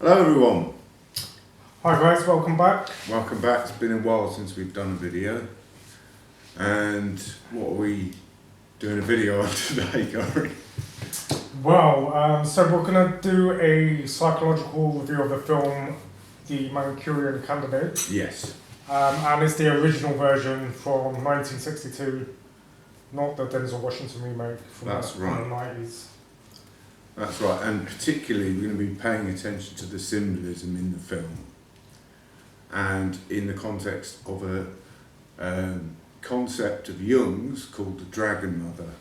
Hello everyone, Hi guys, welcome back. welcome back. It's been a while since we've done a video. And what are we doing a video on today, Corin? Well, so we're going to do a psychological review of the film The Manchurian Candidate. Yes. And it's the original version from 1962, not the Denzel Washington remake from That's the right. 90s. That's right, and particularly we're going to be paying attention to the symbolism in the film. And in the context of a concept of Jung's called the Dragon Mother,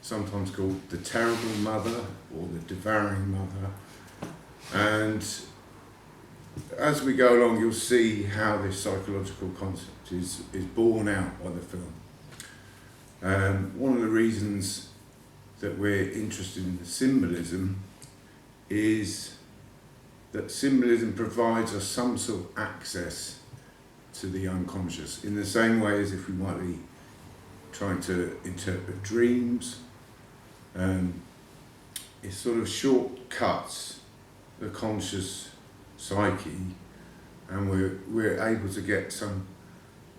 sometimes called the Terrible Mother or the Devouring Mother. And as we go along, you'll see how this psychological concept is borne out by the film. One of the reasons that we're interested in the symbolism is that symbolism provides us some sort of access to the unconscious, in the same way as if we might be trying to interpret dreams. It sort of shortcuts the conscious psyche, and we're able to get some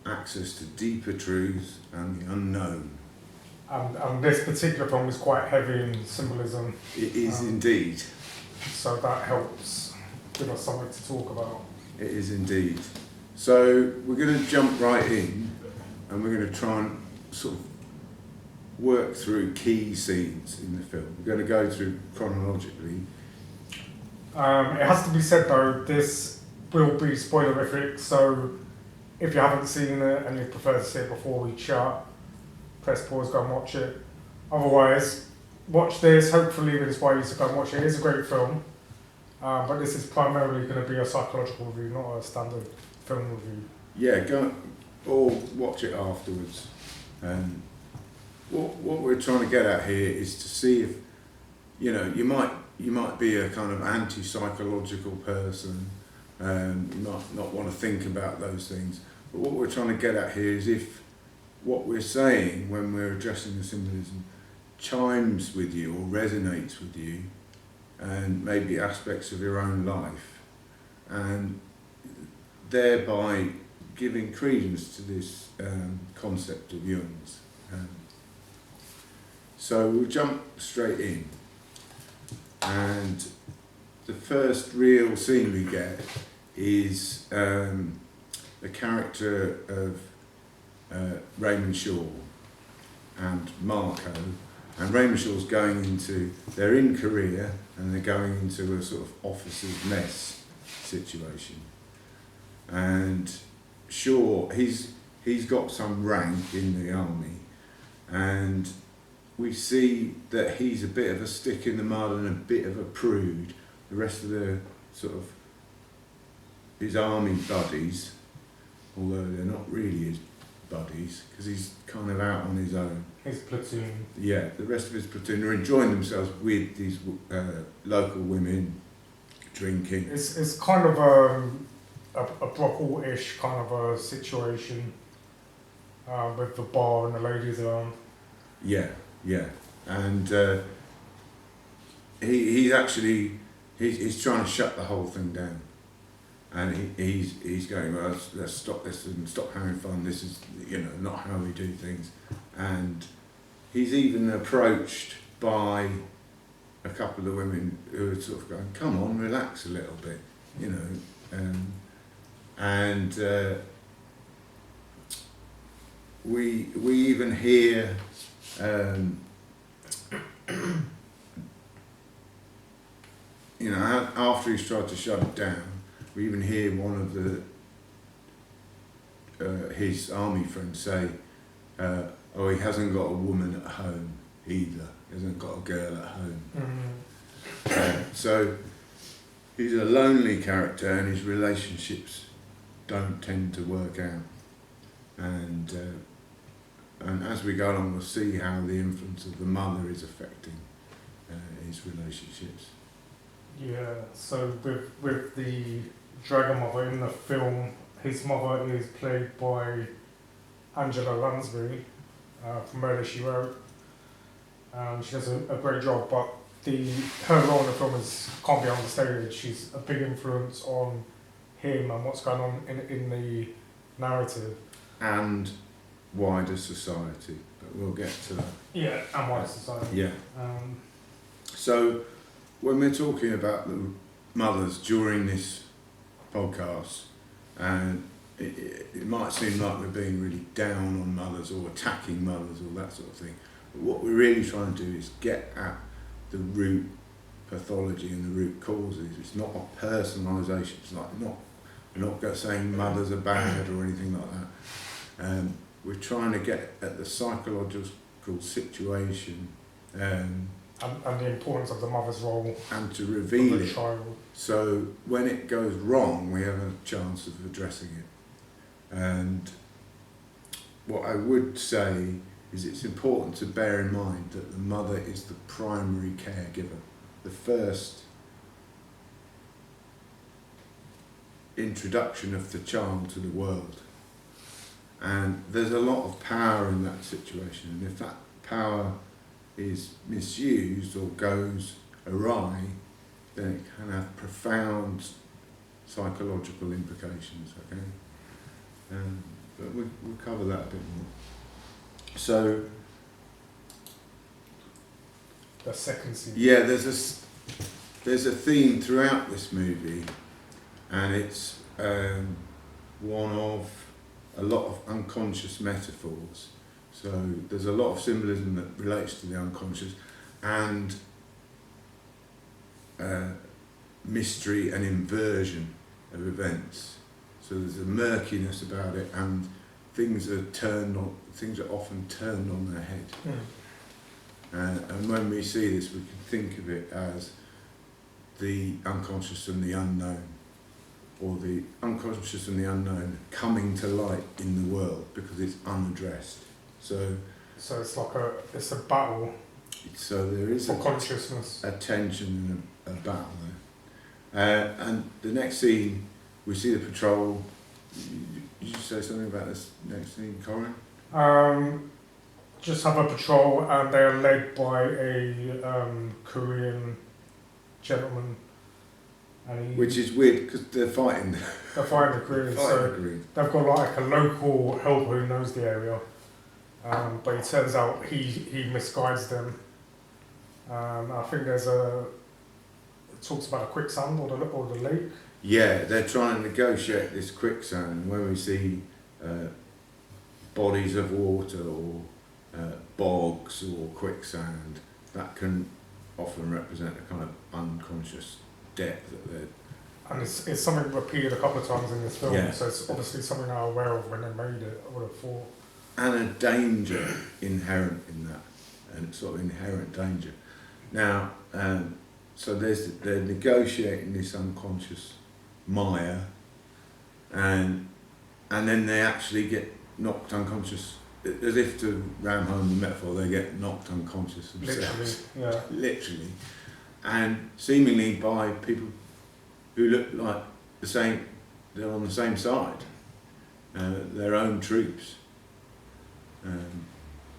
access to deeper truths and the unknown. And this particular film is quite heavy in symbolism. It is indeed. So that helps give us something to talk about. It is indeed. So we're going to jump right in, and we're going to try and sort of work through key scenes in the film. We're going to go through chronologically. It has to be said though, this will be spoilerific, so if you haven't seen it and you prefer to see it before we chat, press pause, go and watch it. Otherwise, watch this, hopefully it will inspire you to go and watch it. It is a great film, but this is primarily going to be a psychological review, not a standard film review. Yeah, go or watch it afterwards. What we're trying to get at here is to see if, you might be a kind of anti-psychological person, not want to think about those things. But what we're trying to get at here is if what we're saying when we're addressing the symbolism chimes with you or resonates with you, and maybe aspects of your own life, and thereby giving credence to this concept of Jung's. So we'll jump straight in, and the first real scene we get is the character of Raymond Shaw and Marco, and Raymond Shaw's they're in Korea and they're going into a sort of officer's mess situation, and Shaw, he's got some rank in the army, and we see that he's a bit of a stick in the mud and a bit of a prude. The rest of the sort of his army buddies, although they're not really his buddies, because he's kind of out on his own. His platoon. Yeah, the rest of his platoon are enjoying themselves with these local women drinking. It's kind of a brothel-ish kind of a situation with the bar and the ladies around. Yeah, and he's trying to shut the whole thing down, and he's going, well, let's stop this and stop having fun. This is not how we do things, and he's even approached by a couple of women who are sort of going, come on, relax a little bit, and we even hear. After he's tried to shut it down, we even hear one of his army friends say, "Oh, he hasn't got a woman at home either. He hasn't got a girl at home." Mm-hmm. So he's a lonely character, and his relationships don't tend to work out. And as we go along, we'll see how the influence of the mother is affecting his relationships. Yeah, so with the Dragon Mother in the film, his mother is played by Angela Lansbury from Murder, She Wrote. She does a great job, but her role in the film can't be understated. She's a big influence on him and what's going on in the narrative. And wider society, but we'll get to that. Yeah, and wider society. Yeah. So, when we're talking about the mothers during this podcast, and it might seem like we're being really down on mothers or attacking mothers or that sort of thing, but what we're really trying to do is get at the root pathology and the root causes. It's not a personalisation. It's like we're not saying mothers are bad or anything like that. We're trying to get at the psychological situation and the importance of the mother's role and to reveal the it. child. So when it goes wrong, we have a chance of addressing it. And what I would say is it's important to bear in mind that the mother is the primary caregiver, the first introduction of the child to the world. And there's a lot of power in that situation, and if that power is misused or goes awry, then it can have profound psychological implications, okay? But we'll cover that a bit more. So, the second scene. yeah, there's a theme throughout this movie, and it's one of a lot of unconscious metaphors. So there's a lot of symbolism that relates to the unconscious, and mystery and inversion of events. So there's a murkiness about it, and things are often turned on their head. And when we see this, we can think of it as the unconscious and the unknown, or the unconscious and the unknown coming to light in the world because it's unaddressed. So it's like it's a battle. So there is for consciousness, a tension and a battle there. And the next scene, we see the patrol. Did you say something about this next scene, Corin? Just have a patrol, and they are led by a Korean gentleman. Which is weird because they're fighting. They're fighting the Koreans, so they've got like a local helper who knows the area, but it turns out he misguides them. I think it talks about a quicksand or the lake. Yeah, they're trying to negotiate this quicksand, and when we see bodies of water or bogs or quicksand, that can often represent a kind of unconscious depth that they're... And it's something repeated a couple of times in this film, yeah. So it's obviously something they're aware of when they made it, I would have thought. And a danger inherent in that, and sort of inherent danger. Now, so they're negotiating this unconscious mire, and then they actually get knocked unconscious, as if to ram home the metaphor, they get knocked unconscious themselves. Literally, yeah. Literally. And seemingly by people who look like they're on the same side, their own troops.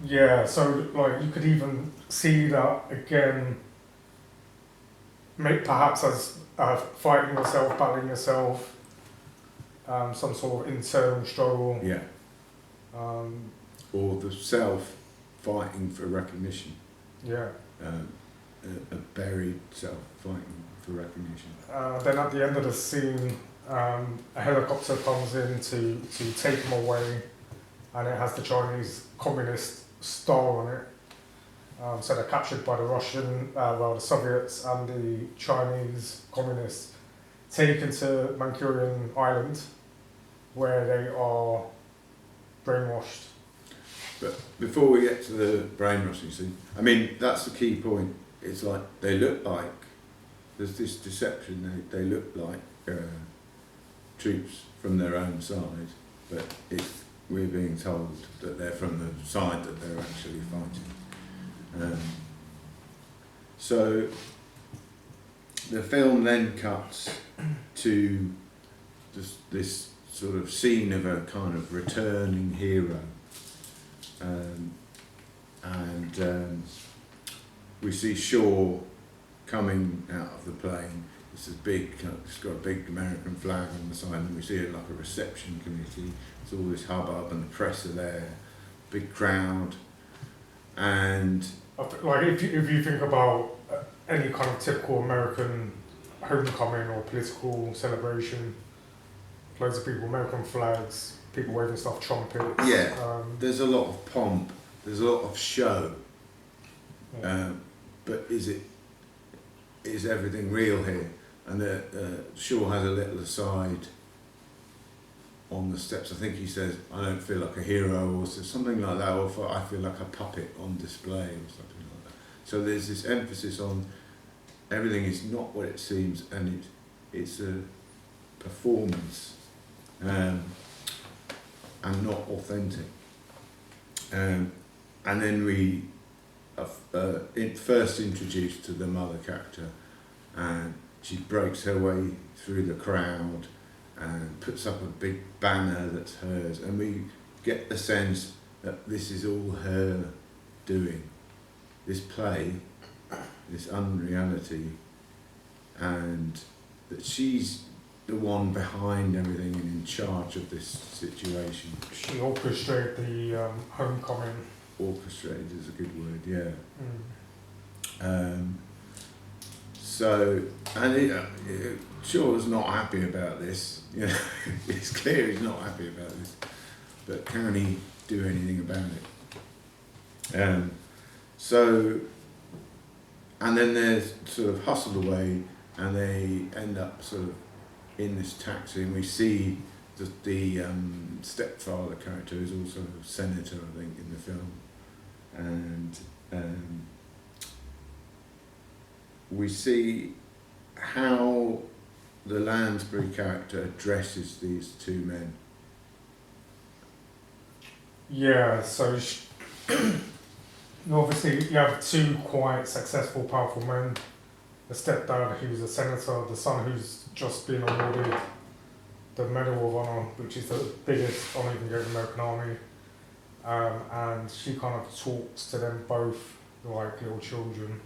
Yeah, so like you could even see that again, perhaps as fighting yourself, battling yourself, some sort of internal struggle. Yeah. Or the self fighting for recognition. Yeah. A buried self fighting for recognition. Then at the end of the scene, a helicopter comes in to take them away, and it has the Chinese communist star on it. So they're captured by the Soviets and the Chinese communists, taken to Manchurian Island, where they are brainwashed. But before we get to the brainwashing scene, I mean, that's the key point. It's like they look like, there's this deception, they look like troops from their own side, but we're being told that they're from the side that they're actually fighting. So the film then cuts to this sort of scene of a kind of returning hero. And we see Shaw coming out of the plane. It's it's got a big American flag on the side, and we see it like a reception committee. It's all this hubbub, and the press are there, big crowd, and like if you think about any kind of typical American homecoming or political celebration, loads of people, American flags, people waving stuff, trumpets. Yeah, there's a lot of pomp, there's a lot of show, yeah. But is everything real here? And Shaw has a little aside on the steps. I think he says, "I don't feel like a hero," or something like that, or "I feel like a puppet on display," or something like that. So there's this emphasis on everything is not what it seems, and it's a performance, and not authentic. And then we are first introduced to the mother character, and she breaks her way through the crowd and puts up a big banner that's hers, and we get the sense that this is all her doing, this play, this unreality, and that she's the one behind everything and in charge of this situation. She orchestrated the homecoming. Orchestrated is a good word, yeah. Mm. So, and Shaw's not happy about this. You know, it's clear he's not happy about this. But can he do anything about it? So, and then they're sort of hustled away, and they end up sort of in this taxi, and we see the stepfather character is also a senator, I think, in the film, and we see how the Lansbury character addresses these two men. Yeah, so obviously you have two quite successful, powerful men. The stepdad who's a senator, the son who's just been awarded the Medal of Honor, which is the biggest honour you can get in the American Army. And she kind of talks to them both like little children.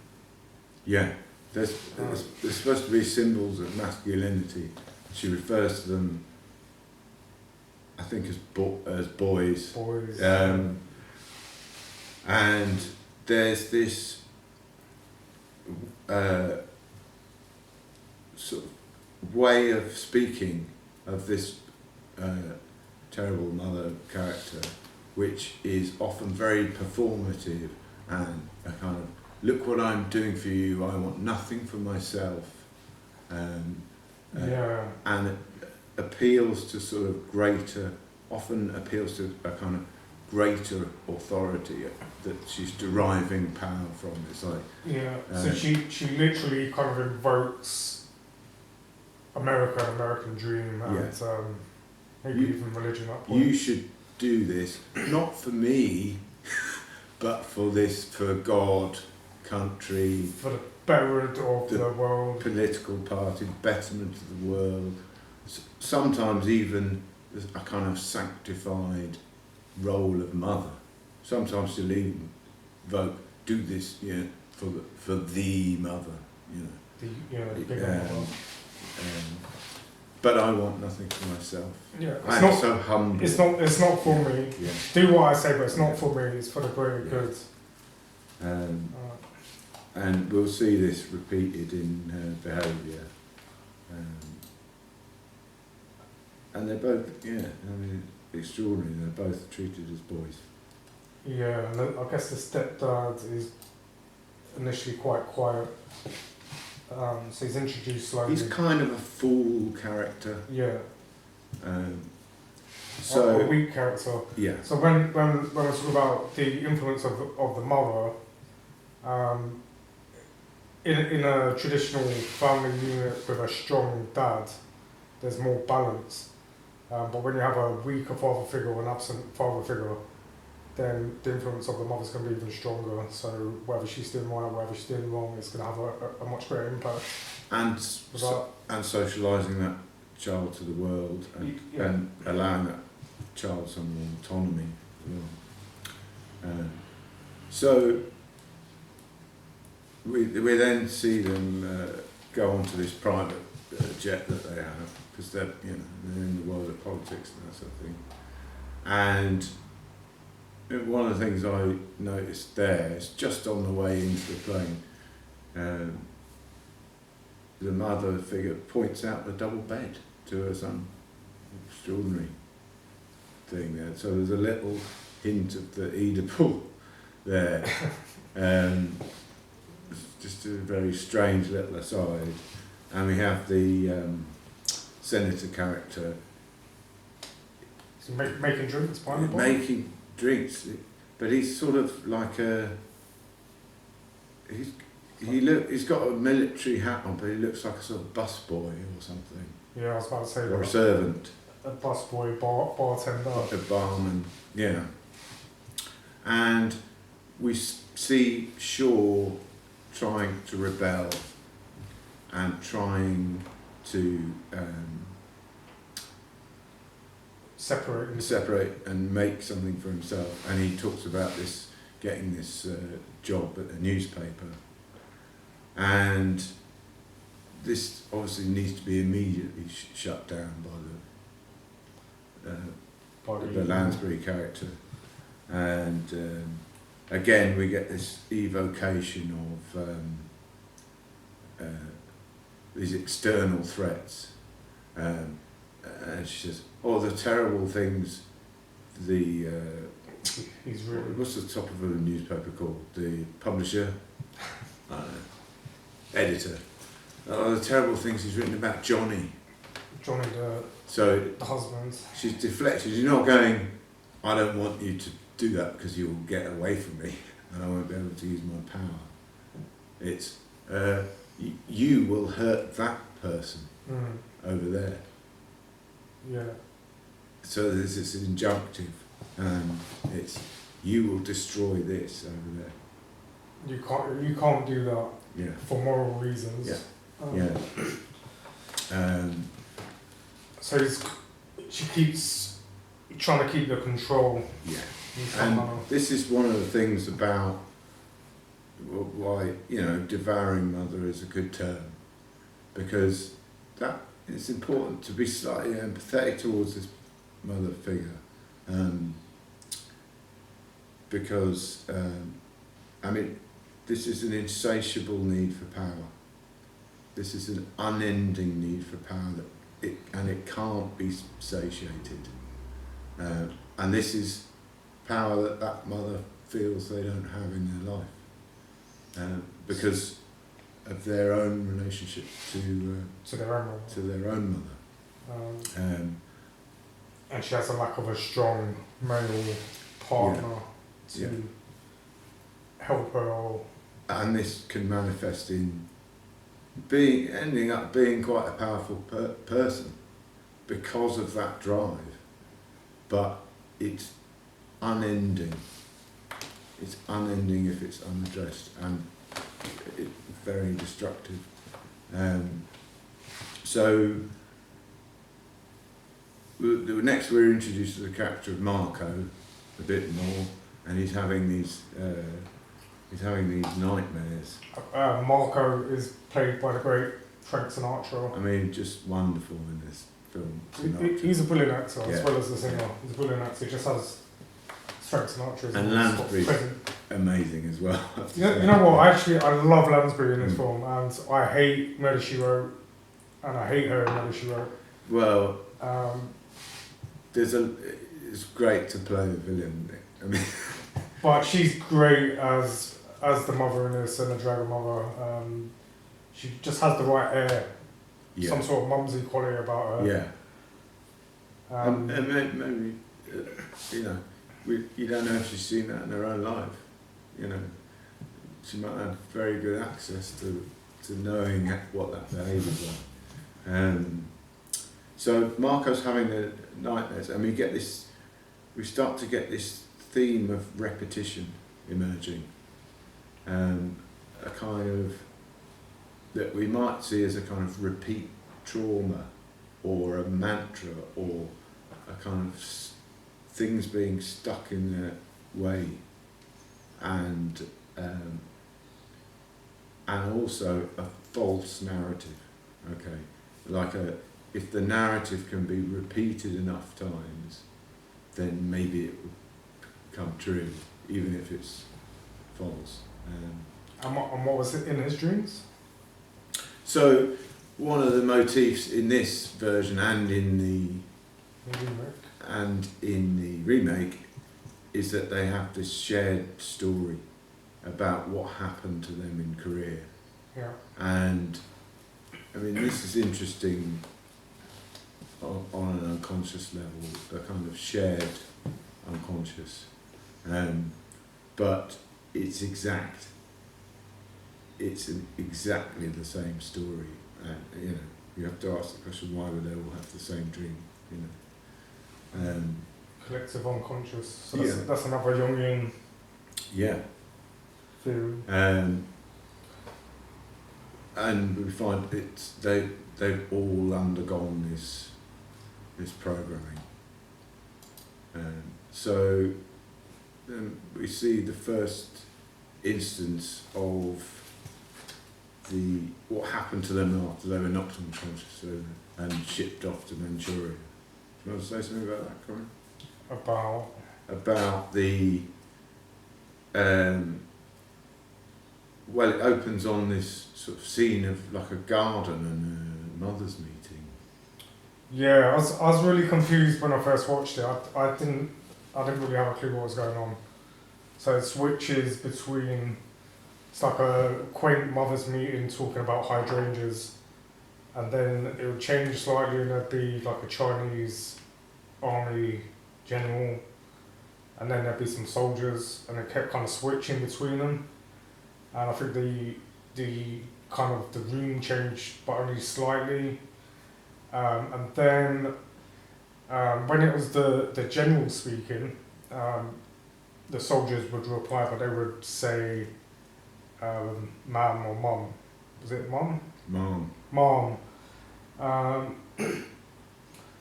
Yeah, there's supposed to be symbols of masculinity. She refers to them, I think, as boys. Boys. And there's this sort of way of speaking of this terrible mother character, which is often very performative and a kind of, look what I'm doing for you, I want nothing for myself. Yeah. And it appeals to sort of often appeals to a kind of greater authority that she's deriving power from. It's like, yeah, so she literally kind of invokes America, an American dream, and maybe even religion at that point. You should do this, not for me, but for God, country, for the betterment of the world, political party, betterment of the world. Sometimes even a kind of sanctified role of mother. Sometimes she'll even do this, for the mother, the big one. But I want nothing for myself. Yeah, I'm so humble. It's not for me. Yeah. Do what I say, but it's not for me. It's for the greater good. And we'll see this repeated in her behaviour. And they're both, extraordinary. They're both treated as boys. Yeah, and I guess the stepdad is initially quite quiet. So he's introduced slowly. He's kind of a fool character. Yeah. So a weak character. Yeah. So when we talk about the influence of the mother, in a traditional family unit with a strong dad, there's more balance. But when you have a weaker father figure or an absent father figure, then the influence of the mother's going to be even stronger. So whether she's doing right, whether she's doing wrong, it's going to have a much greater impact. And socialising that child to the world and allowing that child some more autonomy. So we then see them go onto this private jet that they have, because they're in the world of politics and that sort of thing. And one of the things I noticed there is just on the way into the plane, the mother figure points out the double bed to her son. Extraordinary thing there. So there's a little hint of the Oedipal there. It's just a very strange little aside. And we have the senator character So making drinks, pineapple? making drinks, but he's sort of like he's got a military hat on, but he looks like a sort of busboy or something, Yeah, I was about to say or that. a servant, A busboy, bartender. a barman, yeah. And we see Shaw trying to rebel and trying to separate and make something for himself. And he talks about getting this job at a newspaper, and this obviously needs to be immediately shut down by the Lansbury character. And again we get this evocation of these external threats, and she says, the terrible things, he's really... What's the top of a newspaper called? The publisher? I don't know. Editor. The terrible things he's written about Johnny, the husband. She's deflected. She's not going, I don't want you to do that because you'll get away from me and I won't be able to use my power. It's, you will hurt that person over there. Yeah. So there's this injunctive, it's, you will destroy this over there. You can't do that. Yeah. For moral reasons. Yeah. So she keeps trying to keep the control. Yeah. And this is one of the things about why, Devouring Mother is a good term, because that it's important to be slightly empathetic towards this mother figure, because this is an insatiable need for power. This is an unending need for power it can't be satiated, and this is power that mother feels they don't have in their life, because of their own relationship to their own mother. And she has a lack of a strong male partner to help her. And this can manifest in ending up being quite a powerful person because of that drive, but it's unending. It's unending if it's unaddressed, and it's very destructive. So next we're introduced to the character of Marco a bit more, and he's having these nightmares. Marco is played by the great Frank Sinatra. I mean, just wonderful in this film. He's a brilliant actor as well as a singer. He's a brilliant actor. He just has Frank Sinatra. And Lansbury's amazing as well. You know what? I love Lansbury in this film, and I hate Murder, She Wrote, and I hate her in Murder, She Wrote. Well, it's great to play the villain. I mean, but she's great as the mother in this, and the dragon mother. She just has the right air, some sort of mumsy quality about her. Yeah. And maybe, you don't know if she's seen that in her own life. She might have very good access to knowing what that behaviour is like. So Marco's having the nightmares, and we start to get this theme of repetition emerging. A kind of, that we might see as a kind of repeat trauma, or a mantra, or a kind of things being stuck in their way, and and also a false narrative. Okay, like if the narrative can be repeated enough times, then maybe it will come true, even if it's false. And what was it in his dreams? So one of the motifs in this version and in the remake is that they have this shared story about what happened to them in Korea. Yeah. And I mean, this is interesting on an unconscious level, a kind of shared unconscious. But it's exactly the same story. And, you have to ask the question, why would they all have the same dream? Collective unconscious. So Yeah. that's another Jungian Yeah. theory. And we find they've all undergone this programming. So we see the first instance of what happened to them after they were knocked unconscious and shipped off to Manchuria. Do you want to say something about that, Corin? About the well, it opens on this sort of scene of like a garden and a mother's meeting. Yeah, I was really confused when I first watched it. I didn't really have a clue what was going on. So it switches between, it's like a quaint mother's meeting talking about hydrangeas, and then it would change slightly and there'd be like a Chinese army general, and then there'd be some soldiers, and it kept kind of switching between them. And I think the kind of the room changed, but only slightly. And then when it was the general speaking, the soldiers would reply, but they would say ma'am or mum. Was it mum? Mom. Mom.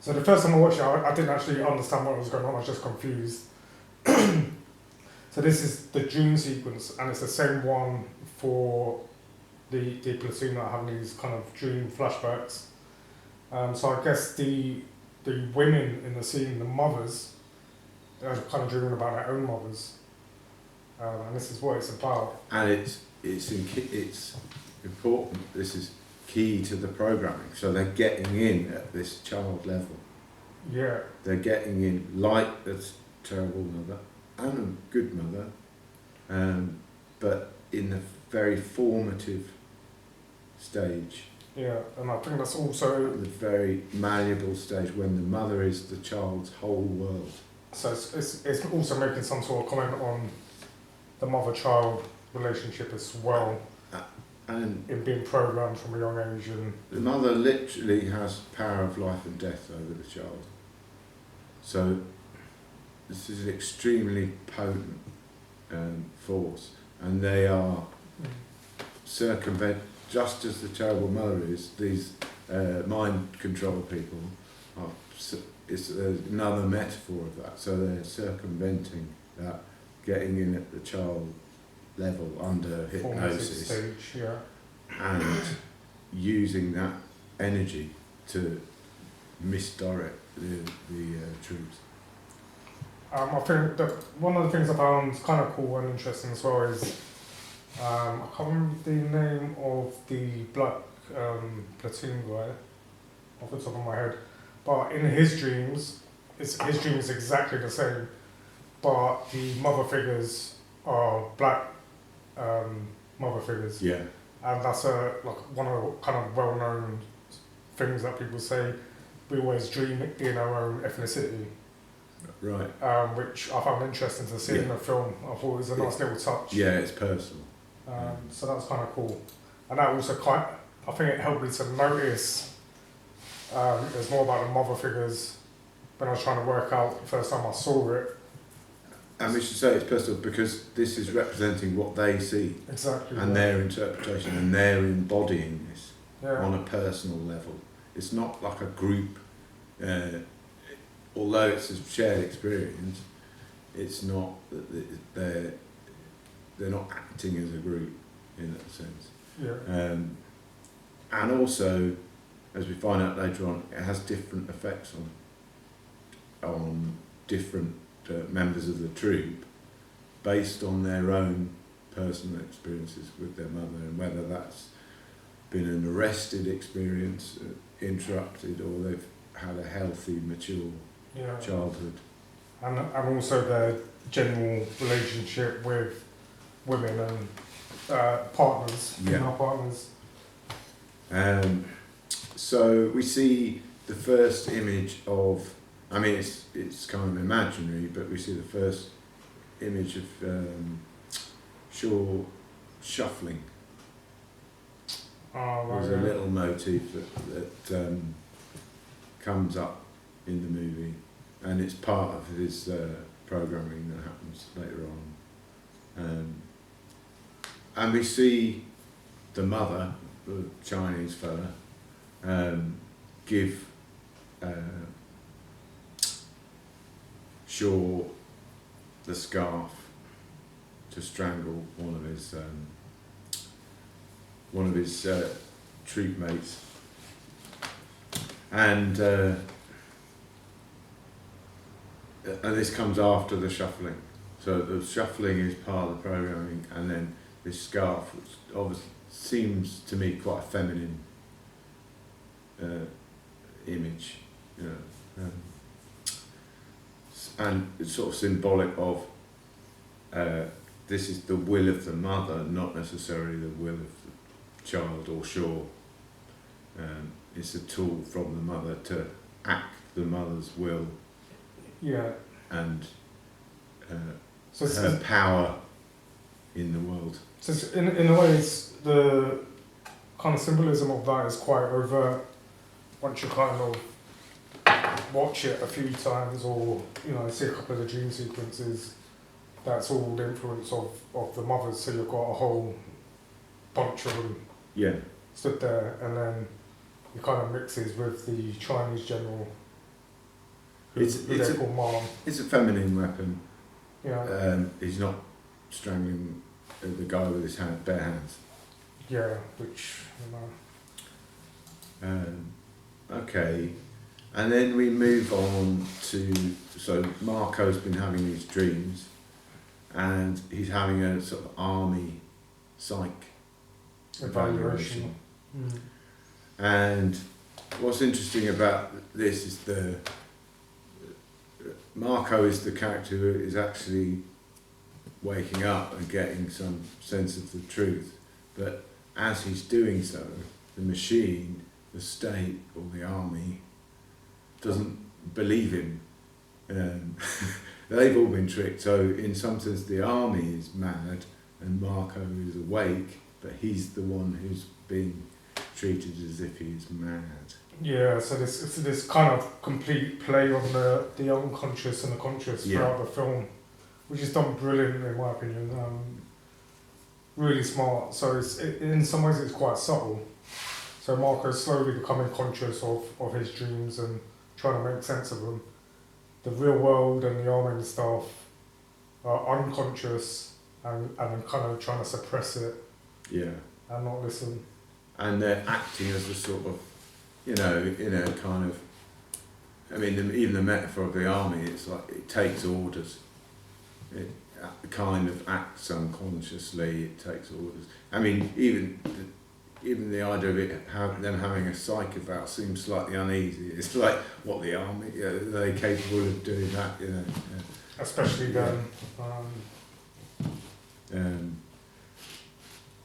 So the first time I watched it, I didn't actually understand what was going on. I was just confused. So this is the dream sequence, and it's the same one for the platoon that are having these kind of dream flashbacks. So I guess the women in the scene, the mothers, are kind of dreaming about their own mothers, and this is what it's about. And it's important. This is key to the programming. So they're getting in at this child level. Yeah. They're getting in like a terrible mother and a good mother, but in the very formative stage. Yeah, and I think that's also The very malleable stage when the mother is the child's whole world. so it's also making some sort of comment on the mother-child relationship as well, And in being programmed from a young age. And the mother literally has power of life and death over the child. So this is an extremely potent force, and they are circumvent, just as the terrible mother is. These mind control people are. It's another metaphor of that. So they're circumventing that, getting in at the child level under hypnosis stage, yeah. and using that energy to misdirect the troops. I think that one of the things I found kind of cool and interesting as well is I can't remember the name of the black platoon guy off the top of my head, but in his dreams, his dream is exactly the same, but the mother figures are black mother figures. Yeah. And that's one of the kind of well-known things that people say. We always dream in our own ethnicity. Right. Which I found interesting to see in the film. I thought it was a nice little touch. Yeah, it's personal. So that was kind of cool. And that also I think it helped me to notice there's more about the mother figures when I was trying to work out the first time I saw it. And we should say it's personal because this is representing what they see. Exactly. And their interpretation, and they're embodying this on Yeah. a personal level. It's not like a group, although it's a shared experience, it's not that they're not acting as a group in that sense. Yeah. And also, as we find out later on, it has different effects on different members of the troupe based on their own personal experiences with their mother, and whether that's been an arrested experience, interrupted, or they've had a healthy, mature childhood. And also their general relationship with women and partners, female partners. So we see the first image of, I mean, it's kind of imaginary, but we see the first image of Shaw shuffling. There's a little motif that comes up in the movie, and it's part of his programming that happens later on. And we see the mother, the Chinese fella, give Shaw the scarf to strangle one of his troop mates, and this comes after the shuffling. So the shuffling is part of the programming, and then this scarf, which obviously seems to me quite a feminine image, you know, and it's sort of symbolic of this is the will of the mother, not necessarily the will of the child or Shaw. It's a tool from the mother to act the mother's will. Yeah. And so her power in the world. So in a way, it's the kind of symbolism of that is quite overt once you kind of watch it a few times, or see a couple of the dream sequences. That's all the influence of the mothers. So you've got a whole bunch of them stood there, and then it kind of mixes with the Chinese general. It's a feminine weapon. Yeah. He's not strangling the guy with his bare hands. Yeah, which okay, and then we move on to, so Marco's been having these dreams, and he's having a sort of army psych evaluation. And what's interesting about this is Marco is the character who is actually waking up and getting some sense of the truth, but as he's doing so, the machine, the state or the army doesn't believe him. They've all been tricked, so in some sense the army is mad and Marco is awake, but he's the one who's being treated as if he's mad. Yeah, so this kind of complete play on the unconscious and the conscious throughout the film, which is done brilliantly in my opinion. Really smart. So in some ways it's quite subtle. So Marco's slowly becoming conscious of his dreams and trying to make sense of them. The real world and the army and stuff are unconscious and kind of trying to suppress it. Yeah. And not listen. And they're acting as a sort of, in a kind of, even the metaphor of the army, it's like it takes orders. It kind of acts unconsciously, it takes orders. Even the idea of them having a psych eval seems slightly uneasy. It's like, what, the army? Are they capable of doing that? Yeah. Especially then.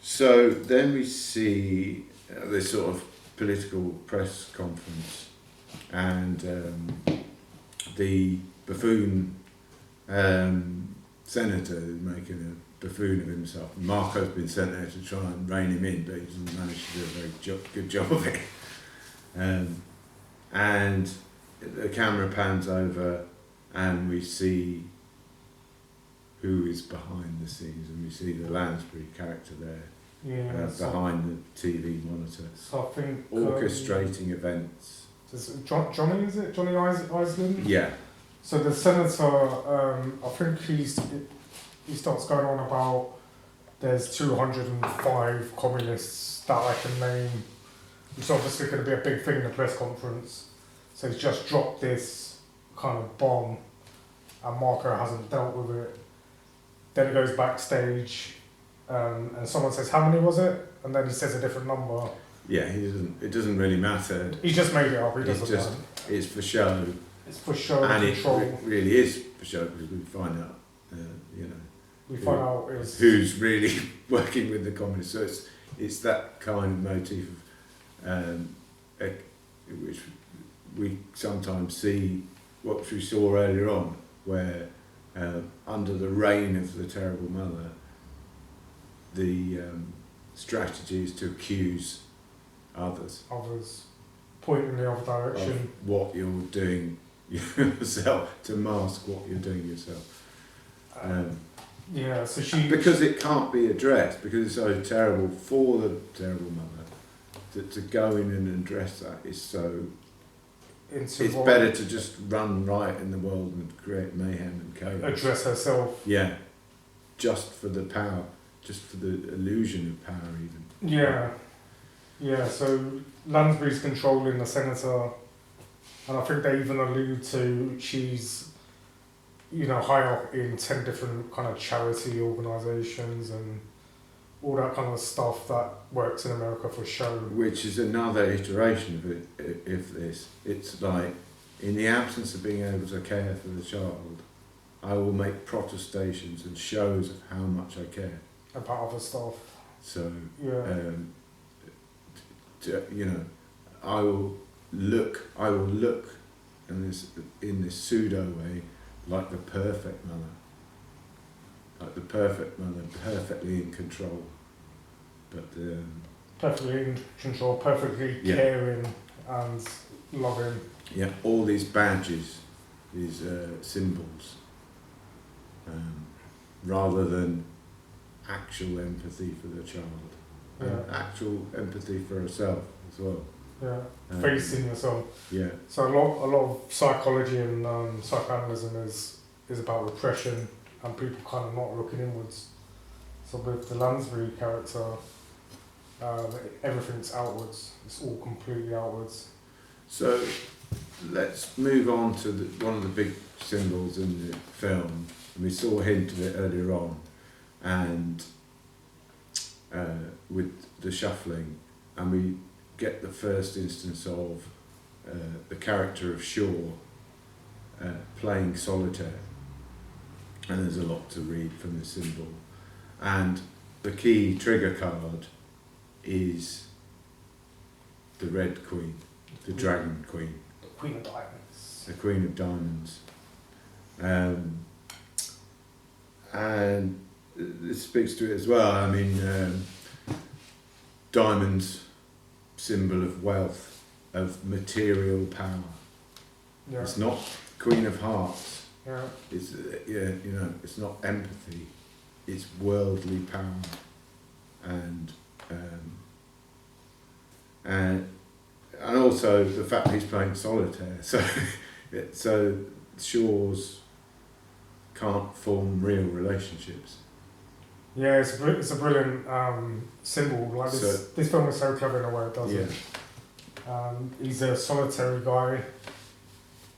So then we see this sort of political press conference, and the buffoon senator is making a buffoon of himself. Marco's been sent there to try and rein him in, but he doesn't manage to do a very good job of it. And the camera pans over and we see who is behind the scenes, and we see the Lansbury character there. Behind the TV monitor. So I think orchestrating events. Johnny, is it? Johnny Iceland? Yeah. So the senator, I think he starts going on about there's 205 communists that I can name. It's obviously going to be a big thing in the press conference. So he's just dropped this kind of bomb, and Marco hasn't dealt with it. Then he goes backstage, and someone says, "How many was it?" And then he says a different number. Yeah, he doesn't. It doesn't really matter. He just made it up. He doesn't know. It's for show. It's for show and control. it really is for show because we find out, We find out is who's really working with the communists. So it's that kind of motif of, which we sometimes see, what we saw earlier on, where under the reign of the terrible mother, the strategy is to accuse others point in the other direction of what you're doing yourself, to mask what you're doing yourself. Yeah, so because it can't be addressed, because it's so terrible for the terrible mother, to go in and address that is so. It's better to just run riot in the world and create mayhem and chaos. Address herself. Yeah, just for the power, just for the illusion of power, even. Yeah. So Lansbury's controlling the senator, and I think they even allude to she's, high up in 10 different kind of charity organisations and all that kind of stuff that works in America for show. Which is another iteration of it, if this. It's like, in the absence of being able to care for the child, I will make protestations and shows of how much I care. About other stuff. So, yeah. I will look in this pseudo way like the perfect mother, perfectly in control, but perfectly in control, perfectly caring and loving. Yeah, all these badges, these symbols, rather than actual empathy for the child, actual empathy for herself as well. Yeah, facing yourself. Yeah. So a lot of psychology and psychoanalysis is about repression and people kind of not looking inwards. So with the Lansbury character, everything's outwards. It's all completely outwards. So let's move on to one of the big symbols in the film. We saw a hint of it earlier on, and with the shuffling, and we get the first instance of the character of Shaw playing solitaire, and there's a lot to read from the symbol, and the key trigger card is the Red Queen, the Dragon Queen, the Queen of Diamonds. The Queen of Diamonds, and this speaks to it as well. I mean, diamonds, symbol of wealth, of material power. Yeah. It's not Queen of Hearts. Yeah. It's it's not empathy. It's worldly power, and also the fact that he's playing solitaire. So Shaw's can't form real relationships. Yeah, it's a brilliant symbol. Like this film is so clever in a way it does it. He's a solitary guy,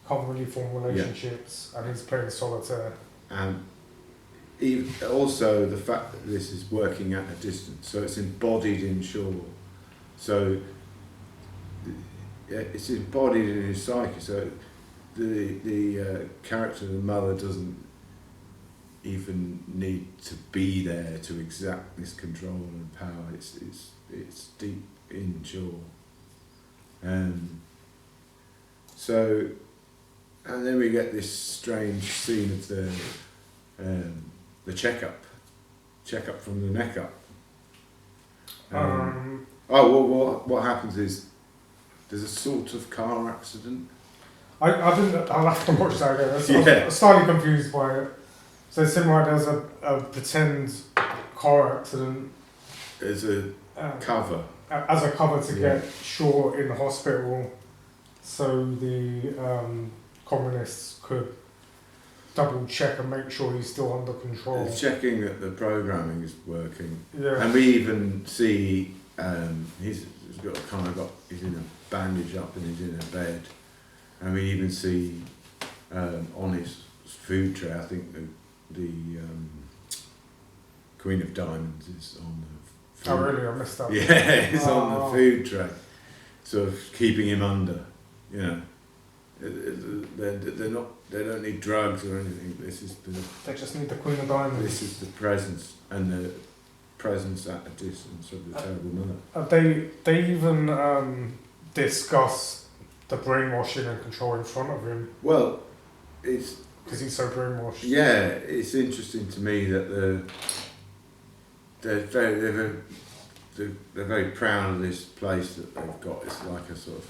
can't really form relationships, and he's playing solitaire. And also the fact that this is working at a distance, so it's embodied in Shaw. So it's embodied in his psyche. So the character of the mother doesn't even need to be there to exact this control and power. It's deep in Shaw. So, and then we get this strange scene of the checkup from the neck up. What happens is there's a sort of car accident. I'll have to watch that again. I was slightly confused by it. So it seemed like there's a pretend car accident. As a cover. As a cover to get Shaw in the hospital, so the communists could double check and make sure he's still under control. Checking that the programming is working. Yeah. And we even see he's in a bandage up and he's in a bed, and we even see on his food tray, I think the Queen of Diamonds is on the food. Oh really? I missed that. Yeah, it's on the food tray, sort of keeping him under. You know, they're not. They don't need drugs or anything. They just need the Queen of Diamonds. This is the presence, and the presence at a distance of the terrible mother. They even discuss the brainwashing and control in front of him. Well, it's because he's so brainwashed. Yeah, it's interesting to me that they're very proud of this place that they've got. It's like a sort of,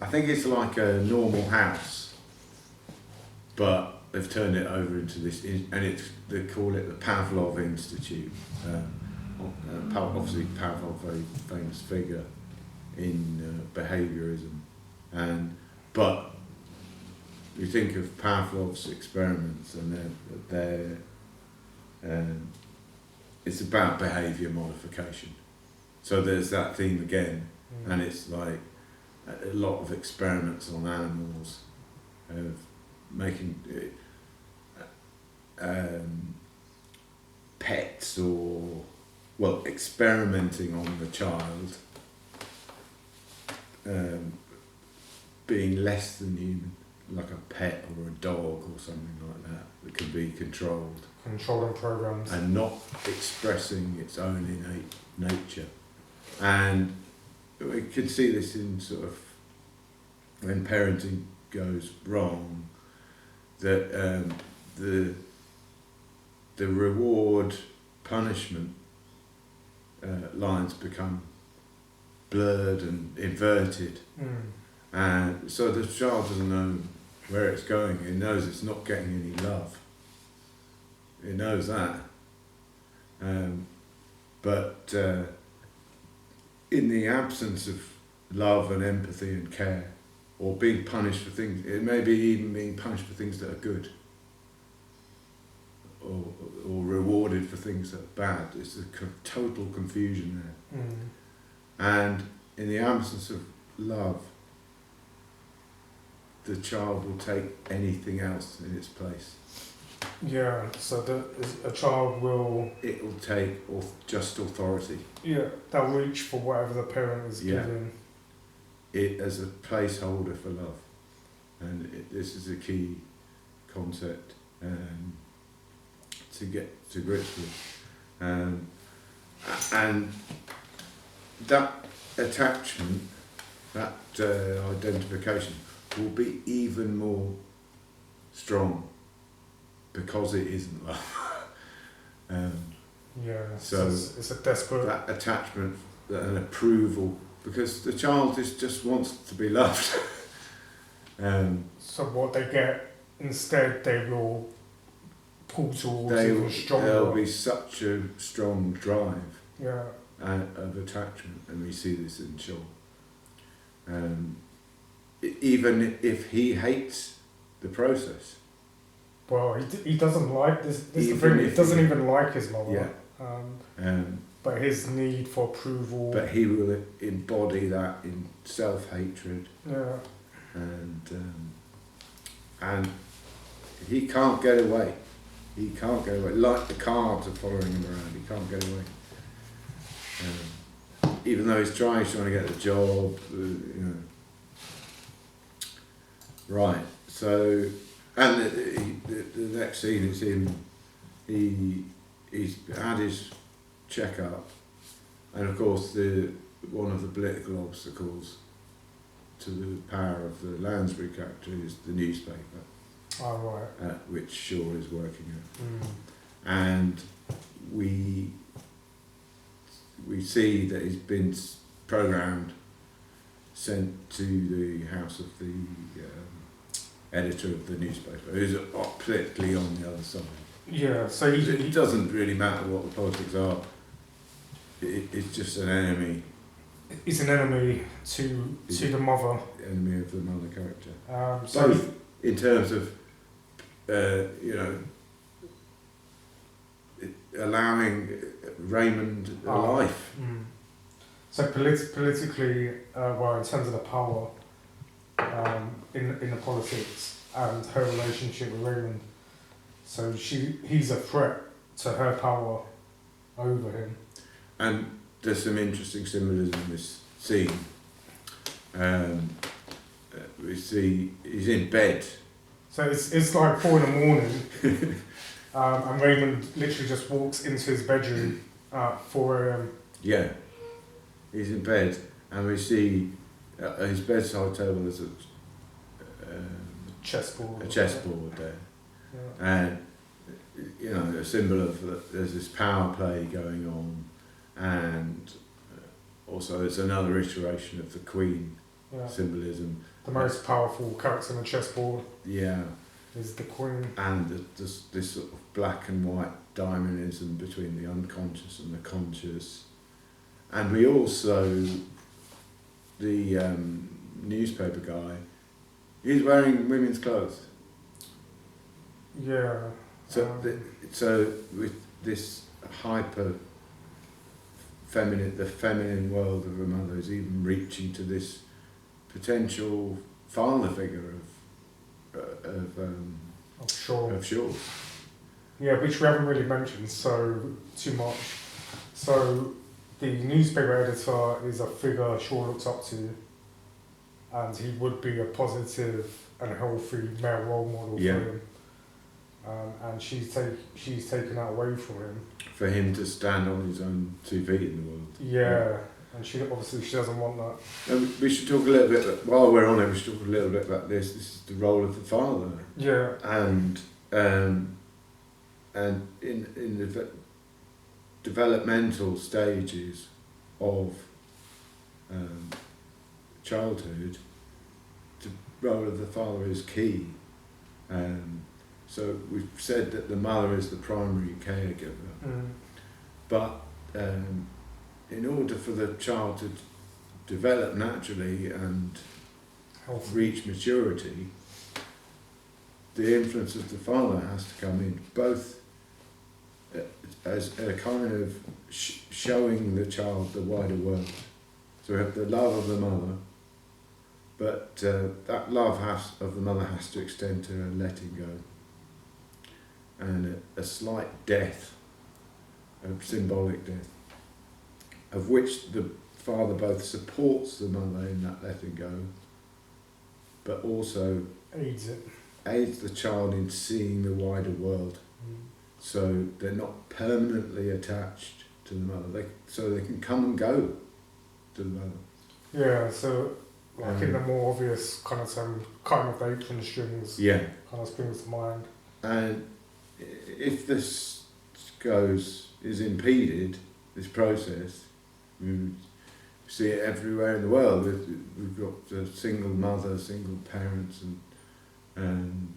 I think it's like a normal house, but they've turned it over into this, and they call it the Pavlov Institute. Obviously, Pavlov, very famous figure in behaviourism, but you think of Pavlov's experiments, and it's about behaviour modification. So there's that theme again, and it's like a lot of experiments on animals, of making pets, or experimenting on the child being less than human, like a pet or a dog or something like that can be controlled and programs, and not expressing its own innate nature. And we can see this in sort of when parenting goes wrong, that the reward punishment lines become blurred and inverted, and so the child doesn't know where it's going. It knows it's not getting any love. It knows that, but in the absence of love and empathy and care, or being punished for things, it may be even being punished for things that are good, or rewarded for things that are bad. It's a total confusion there. And in the absence of love, the child will take anything else in its place. Yeah, so a child will... It will take just authority. Yeah, they'll reach for whatever the parent is giving. It as a placeholder for love. And this is a key concept to get to grips with. And that attachment, that identification will be even more strong because it isn't love. So it's a desperate... That attachment, an approval, because the child just wants to be loved. So what they get instead, they will pull towards even stronger. There'll be such a strong drive of attachment, and we see this in Shaw. Even if he hates the process. Well, he doesn't like this. This is the thing. He doesn't even like his mother. But his need for approval. But he will embody that in self-hatred. Yeah. And he can't get away. He can't get away. Like the cards are following him around. He can't get away. Even though he's trying to get the job, Right. So, and the next scene is him. He's had his checkup, and of course one of the political obstacles to the power of the Lansbury character is the newspaper. Oh, right. Which Shaw is working at. And we see that he's been programmed, sent to the house of the editor of the newspaper, who's politically on the other side. Yeah, so it doesn't really matter what the politics are. It's just an enemy. He's an enemy to the mother. Enemy of the mother character. So both in terms of you know, allowing Raymond a life. So politically, well, in terms of the power in the politics and her relationship with Raymond, so he's a threat to her power over him. And there's some interesting symbolism in this scene. We see he's in bed. So it's like 4 a.m, and Raymond literally just walks into his bedroom at 4 a.m. Yeah, he's in bed, and we see his bedside table is Chessboard. a chessboard there, Yeah. and you know, a symbol of there's this power play going on, and also it's another iteration of the Queen symbolism. The most powerful character on the chessboard. Yeah. Is the Queen. And this sort of black and white diamonism between the unconscious and the conscious. And we also, the newspaper guy, he's wearing women's clothes. Yeah. So with this hyper feminine, the feminine world of a mother is even reaching to this potential father figure of Shaw. Yeah, which we haven't really mentioned too much. So the newspaper editor is a figure Shaw looks up to, and he would be a positive and healthy male role model for him. And she's taken that away from him. For him to stand on his own 2 feet in the world. Yeah. And she doesn't want that. We should talk a little bit, while we're on it, we should talk a little bit about this. This is the role of the father. Yeah. And in the developmental stages of childhood, the role of the father is key. So we've said that the mother is the primary caregiver, but in order for the child to develop naturally and reach maturity, the influence of the father has to come in, both as a kind of showing the child the wider world. So we have the love of the mother, but that love of the mother has to extend to her letting go, and a slight death, a symbolic death, of which the father both supports the mother in that letting go, but also aids the child in seeing the wider world. So they're not permanently attached to the mother, so they can come and go to the mother. Yeah, so like in the more obvious kind of term, cutting off the apron strings kind of springs to mind. And if this is impeded, this process, we see it everywhere in the world. We've got single mothers, single parents, and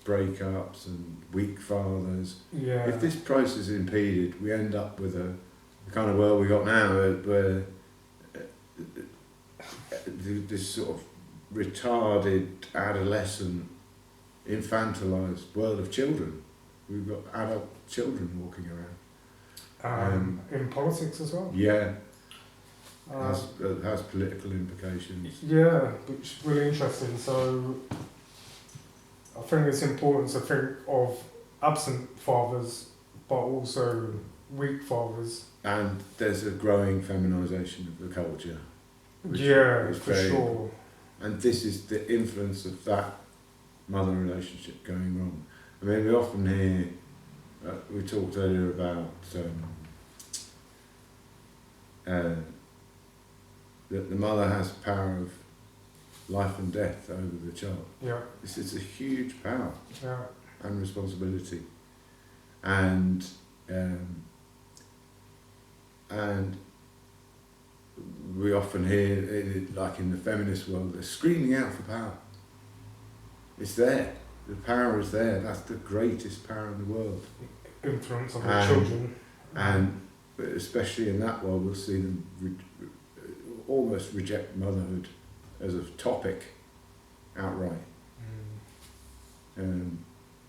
breakups and weak fathers. Yeah. If this process is impeded, we end up with the kind of world we got now, where this sort of retarded, adolescent, infantilized world of children. We've got adult children walking around. In politics as well? Yeah. Has political implications. Yeah, which is really interesting. So I think it's important to think of absent fathers, but also weak fathers. And there's a growing feminisation of the culture. Yeah, for sure. And this is the influence of that mother relationship going wrong. I mean, we often hear, we talked earlier about that the mother has power of life and death over the child. Yeah. This is a huge power and responsibility. And we often hear, like in the feminist world, they're screaming out for power. It's there. The power is there. That's the greatest power in the world. Influence on the children. And especially in that world, we'll see them almost reject motherhood as a topic outright.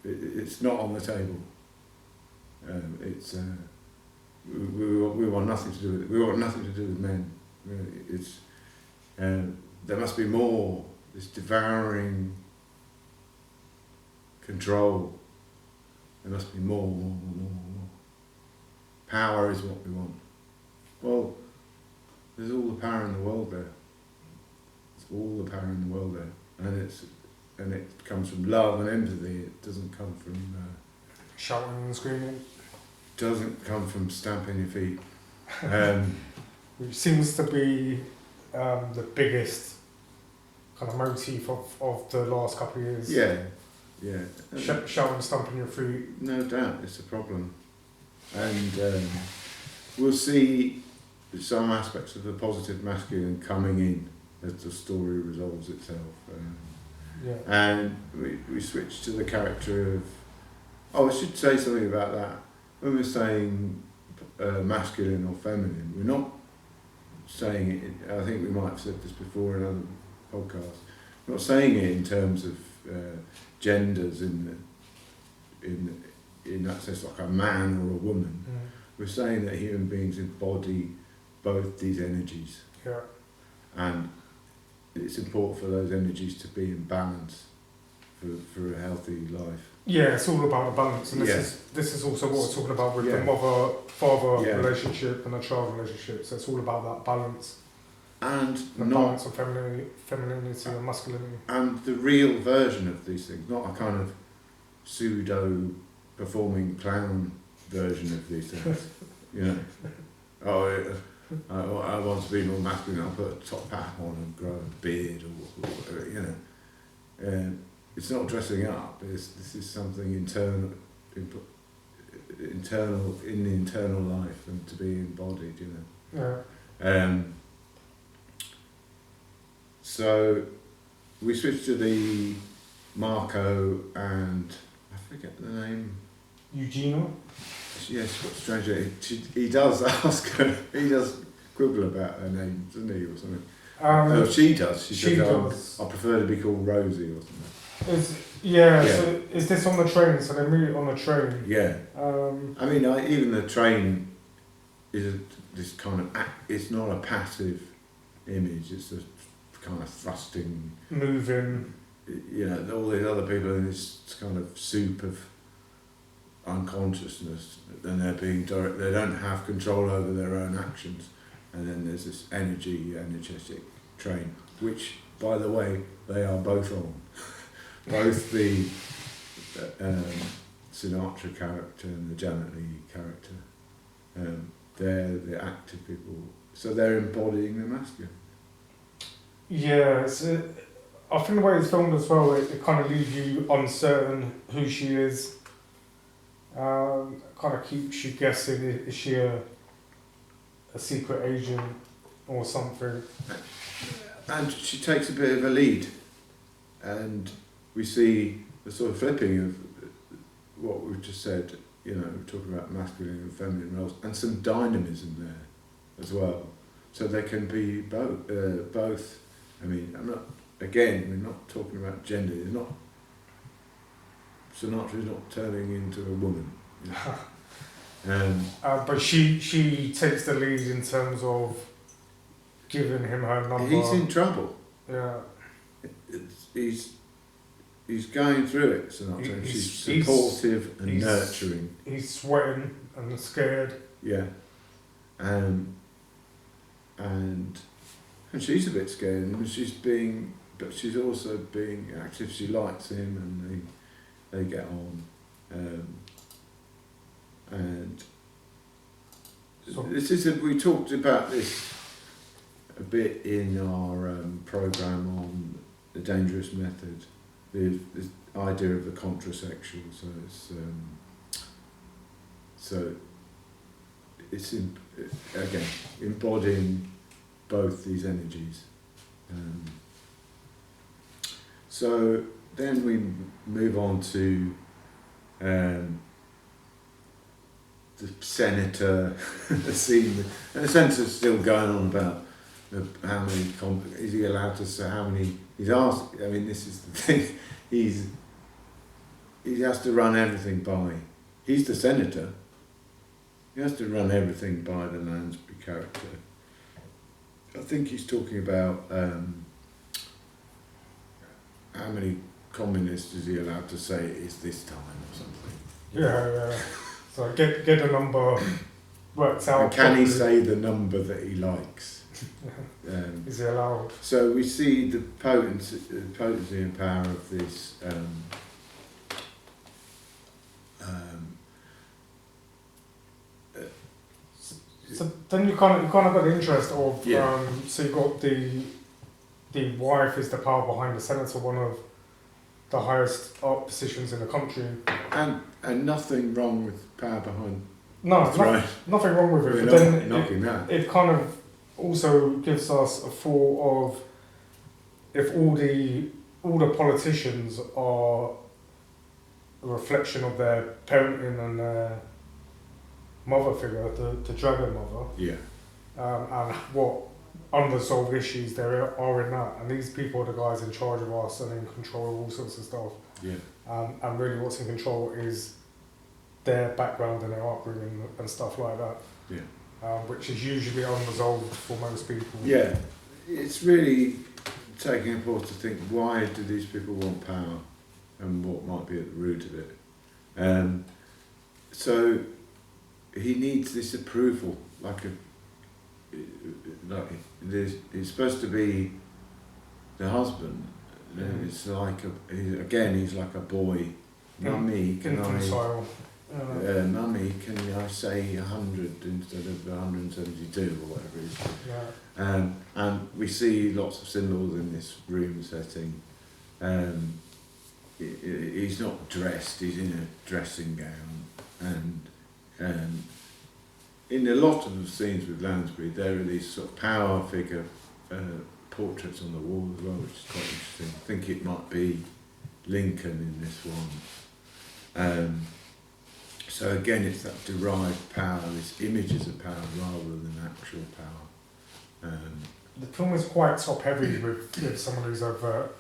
it's not on the table. It's we want nothing to do with it. We want nothing to do with men. It's there must be more. This devouring control. There must be more. Power is what we want. Well, there's all the power in the world there. There's all the power in the world there, and it comes from love and empathy. It doesn't come from shouting and screaming. Doesn't come from stamping your feet. Which seems to be the biggest kind of motif of the last couple of years. Yeah. Shouting, stamping your feet. No doubt, it's a problem, and we'll see some aspects of the positive masculine coming in as the story resolves itself. And we switch to the character of. Oh, I should say something about that. When we're saying masculine or feminine, we're not saying it. I think we might have said this before in other podcasts. We're not saying it in terms of genders in that sense, like a man or a woman. We're saying that human beings embody both these energies. Yeah. And it's important for those energies to be in balance for a healthy life. Yeah, it's all about a balance, and this is also what we're talking about with the mother-father relationship and the child relationship. So it's all about that balance. And the balance of femininity and masculinity. And the real version of these things, not a kind of pseudo performing clown version of these things. I want to be more masculine, I'll put a top hat on and grow a beard or it's not dressing up, this is something internal in the internal life and to be embodied, So we switched to the Marco and I forget the name. Eugenio? Yes, what's strange, he does ask her, he does quibble about her name, doesn't he, or something? She does. She does. I prefer to be called Rosie or something. So is this on the train? So they meet on the train? Yeah. I mean, even the train is this kind of, it's not a passive image, it's a kind of thrusting, moving, all these other people in this kind of soup of unconsciousness, and they're being direct, they don't have control over their own actions, and then there's this energetic train, which, by the way, they are both on. Both the Sinatra character and the Janet Leigh character, they're the active people, so they're embodying the masculine. Yeah, I think the way it's filmed as well, it kind of leaves you uncertain who she is. Kind of keeps you guessing, is she a secret agent or something? And she takes a bit of a lead, and we see the sort of flipping of what we've just said, we're talking about masculine and feminine roles, and some dynamism there as well. So they can be both. I mean, we're not talking about gender. Sinatra's not turning into a woman. But she takes the lead in terms of giving him her number. He's in trouble. Yeah. He's going through it, Sinatra. She's supportive and nurturing. He's sweating and scared. Yeah. And she's a bit scared, and but she's also being active. She likes him, and they get on. We talked about this a bit in our program on the dangerous method. This idea of the contrasexual. So it's again embodying both these energies. So then we move on to the senator scene, and the senator's still going on about how many, is he allowed to say how many, he's asked, I mean, this is the thing, he's he has to run everything by. He's the senator. He has to run everything by the Lansbury character. I think he's talking about how many communists is he allowed to say it is this time or something. Yeah. So get a number worked out. And can he say the number that he likes? Is he allowed? So we see the potency and power of this. So then you kind of got the interest of Yeah. so you got the wife is the power behind the senator, one of the highest up positions in the country. And nothing wrong with power behind. No, That's right. nothing wrong with it. We're But not then knocking that. it kind of also gives us a thought of if all the politicians are a reflection of their parenting and their mother figure, the dragon mother, Yeah. and what unresolved issues there are in that, and these people are the guys in charge of us and in control of all sorts of stuff. Yeah. And really, what's in control is their background and their upbringing and stuff like that. Yeah. Which is usually unresolved for most people. Yeah. It's really taking a pause to think, why do these people want power and what might be at the root of it. So he needs this approval, he's supposed to be the husband. It's like he's like a boy. Mummy, can I say 100 instead of 172 or whatever it is? Yeah. And we see lots of symbols in this room setting. He's not dressed, he's in a dressing gown. And in a lot of the scenes with Lansbury, there are these sort of power figure portraits on the wall as well, which is quite interesting. I think it might be Lincoln in this one. So again, it's that derived power, this images of power rather than actual power. The film is quite top heavy with some of these overt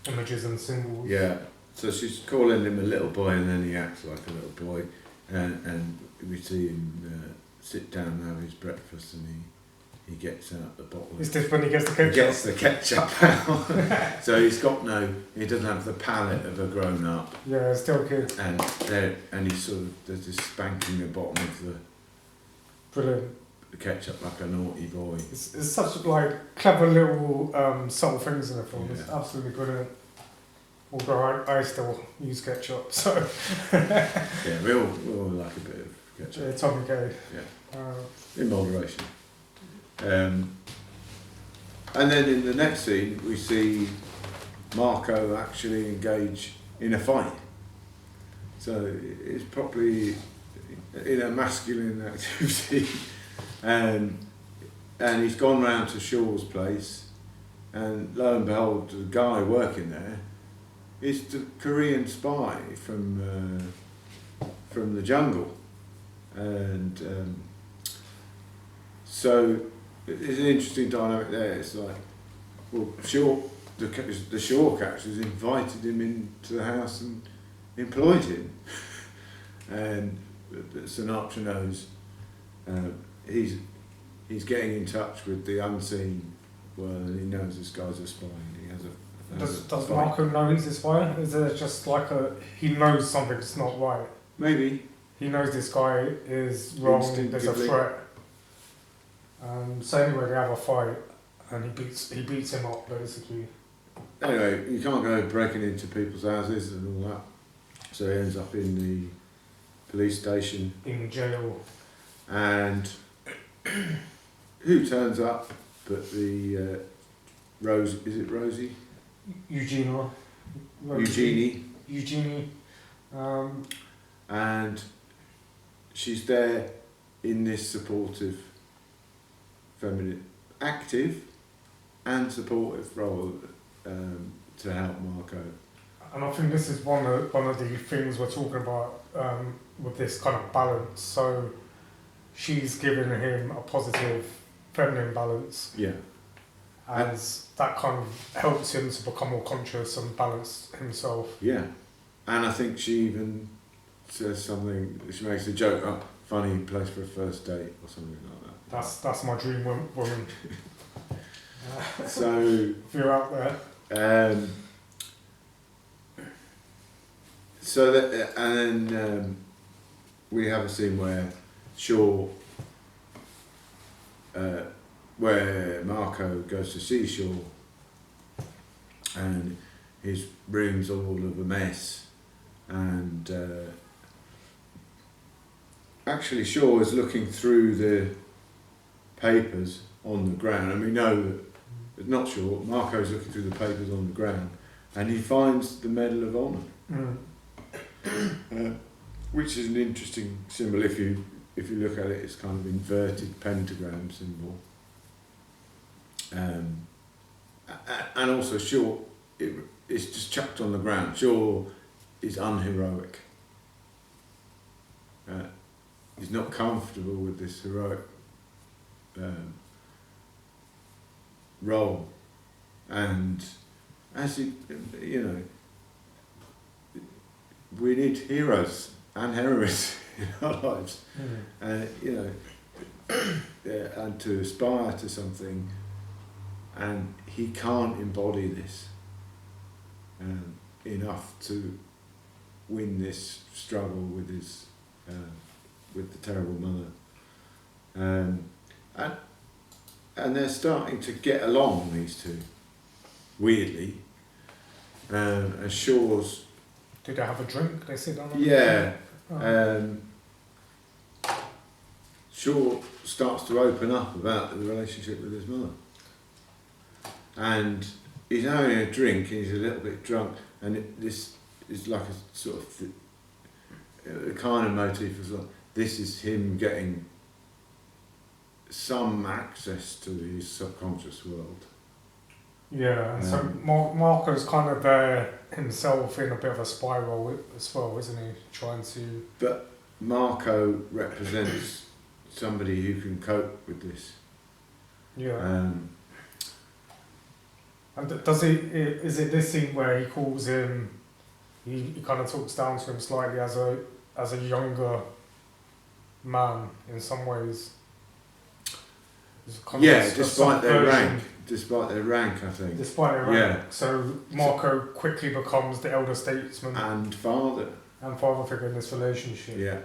images and symbols. Yeah, so she's calling him a little boy, and then he acts like a little boy, and we see him sit down and have his breakfast, and he gets out the bottle. Is this when he gets the ketchup? He gets the ketchup out. So he doesn't have the palate of a grown up. Yeah, still kid. And he's sort of, there's this spanking the bottom of Brilliant. the ketchup like a naughty boy. It's such like clever little subtle things in the film. Yeah. It's absolutely brilliant. Although I still use ketchup, so Yeah, we all like a bit of ketchup. yeah, Tommy Gay. In moderation. And then in the next scene, we see Marco actually engage in a fight. So it's probably in a masculine activity. And he's gone round to Shaw's place, and lo and behold, the guy working there is the Korean spy from the jungle. And so it's an interesting dynamic there. It's like, well, the Shaw characters invited him into the house and employed him. And Sinatra knows he's getting in touch with the unseen world, and he knows this guy's a spy. And he has a Does Marco know he's a spy? Is it just like he knows something's not right? Maybe. He knows this guy is wrong, there's a threat. So anyway, they have a fight, and he beats him up, basically. Anyway, you can't go breaking into people's houses and all that. So he ends up in the police station. In jail. And who turns up but the Rose, is it Rosie? Eugenia. Eugenie. And she's there in this supportive, feminine, active and supportive role to help Marco. And I think this is one of the things we're talking about with this kind of balance. So she's giving him a positive feminine balance. Yeah. And that kind of helps him to become more conscious and balance himself. Yeah. And I think she even says something, she makes a joke, oh, funny place for a first date or something like that. That's my dream woman. So, if you're out there. So that, and then we have a scene where Shaw, where Marco goes to see Shaw, and his room's all of a mess, and actually Shaw is looking through the papers on the ground, and we know that it's not Shaw, Marco's looking through the papers on the ground, and he finds the Medal of Honour. Which is an interesting symbol. If you look at it, it's kind of inverted pentagram symbol, and also Shaw, it's just chucked on the ground. Shaw is unheroic. He's not comfortable with this heroic role, and as you know, we need heroes and heroines in our lives, you know, and to aspire to something, and he can't embody this enough to win this struggle with his with the terrible mother, and they're starting to get along, these two, weirdly, and Shaw's. Did they have a drink? They sit down on Yeah. the Shaw starts to open up about the relationship with his mother. And he's having a drink and he's a little bit drunk, and this is like a sort of the kind of motif is like, this is him getting some access to his subconscious world. Yeah, and so Marco's kind of there himself in a bit of a spiral as well, isn't he? Trying to... But Marco represents somebody who can cope with this. Yeah. And does he? Is it this scene where he calls him? He kind of talks down to him slightly as a younger man in some ways. Yeah, despite their rank. Despite their rank, I think. Despite their rank. Yeah. So Marco quickly becomes the elder statesman and father figure in this relationship. Yeah,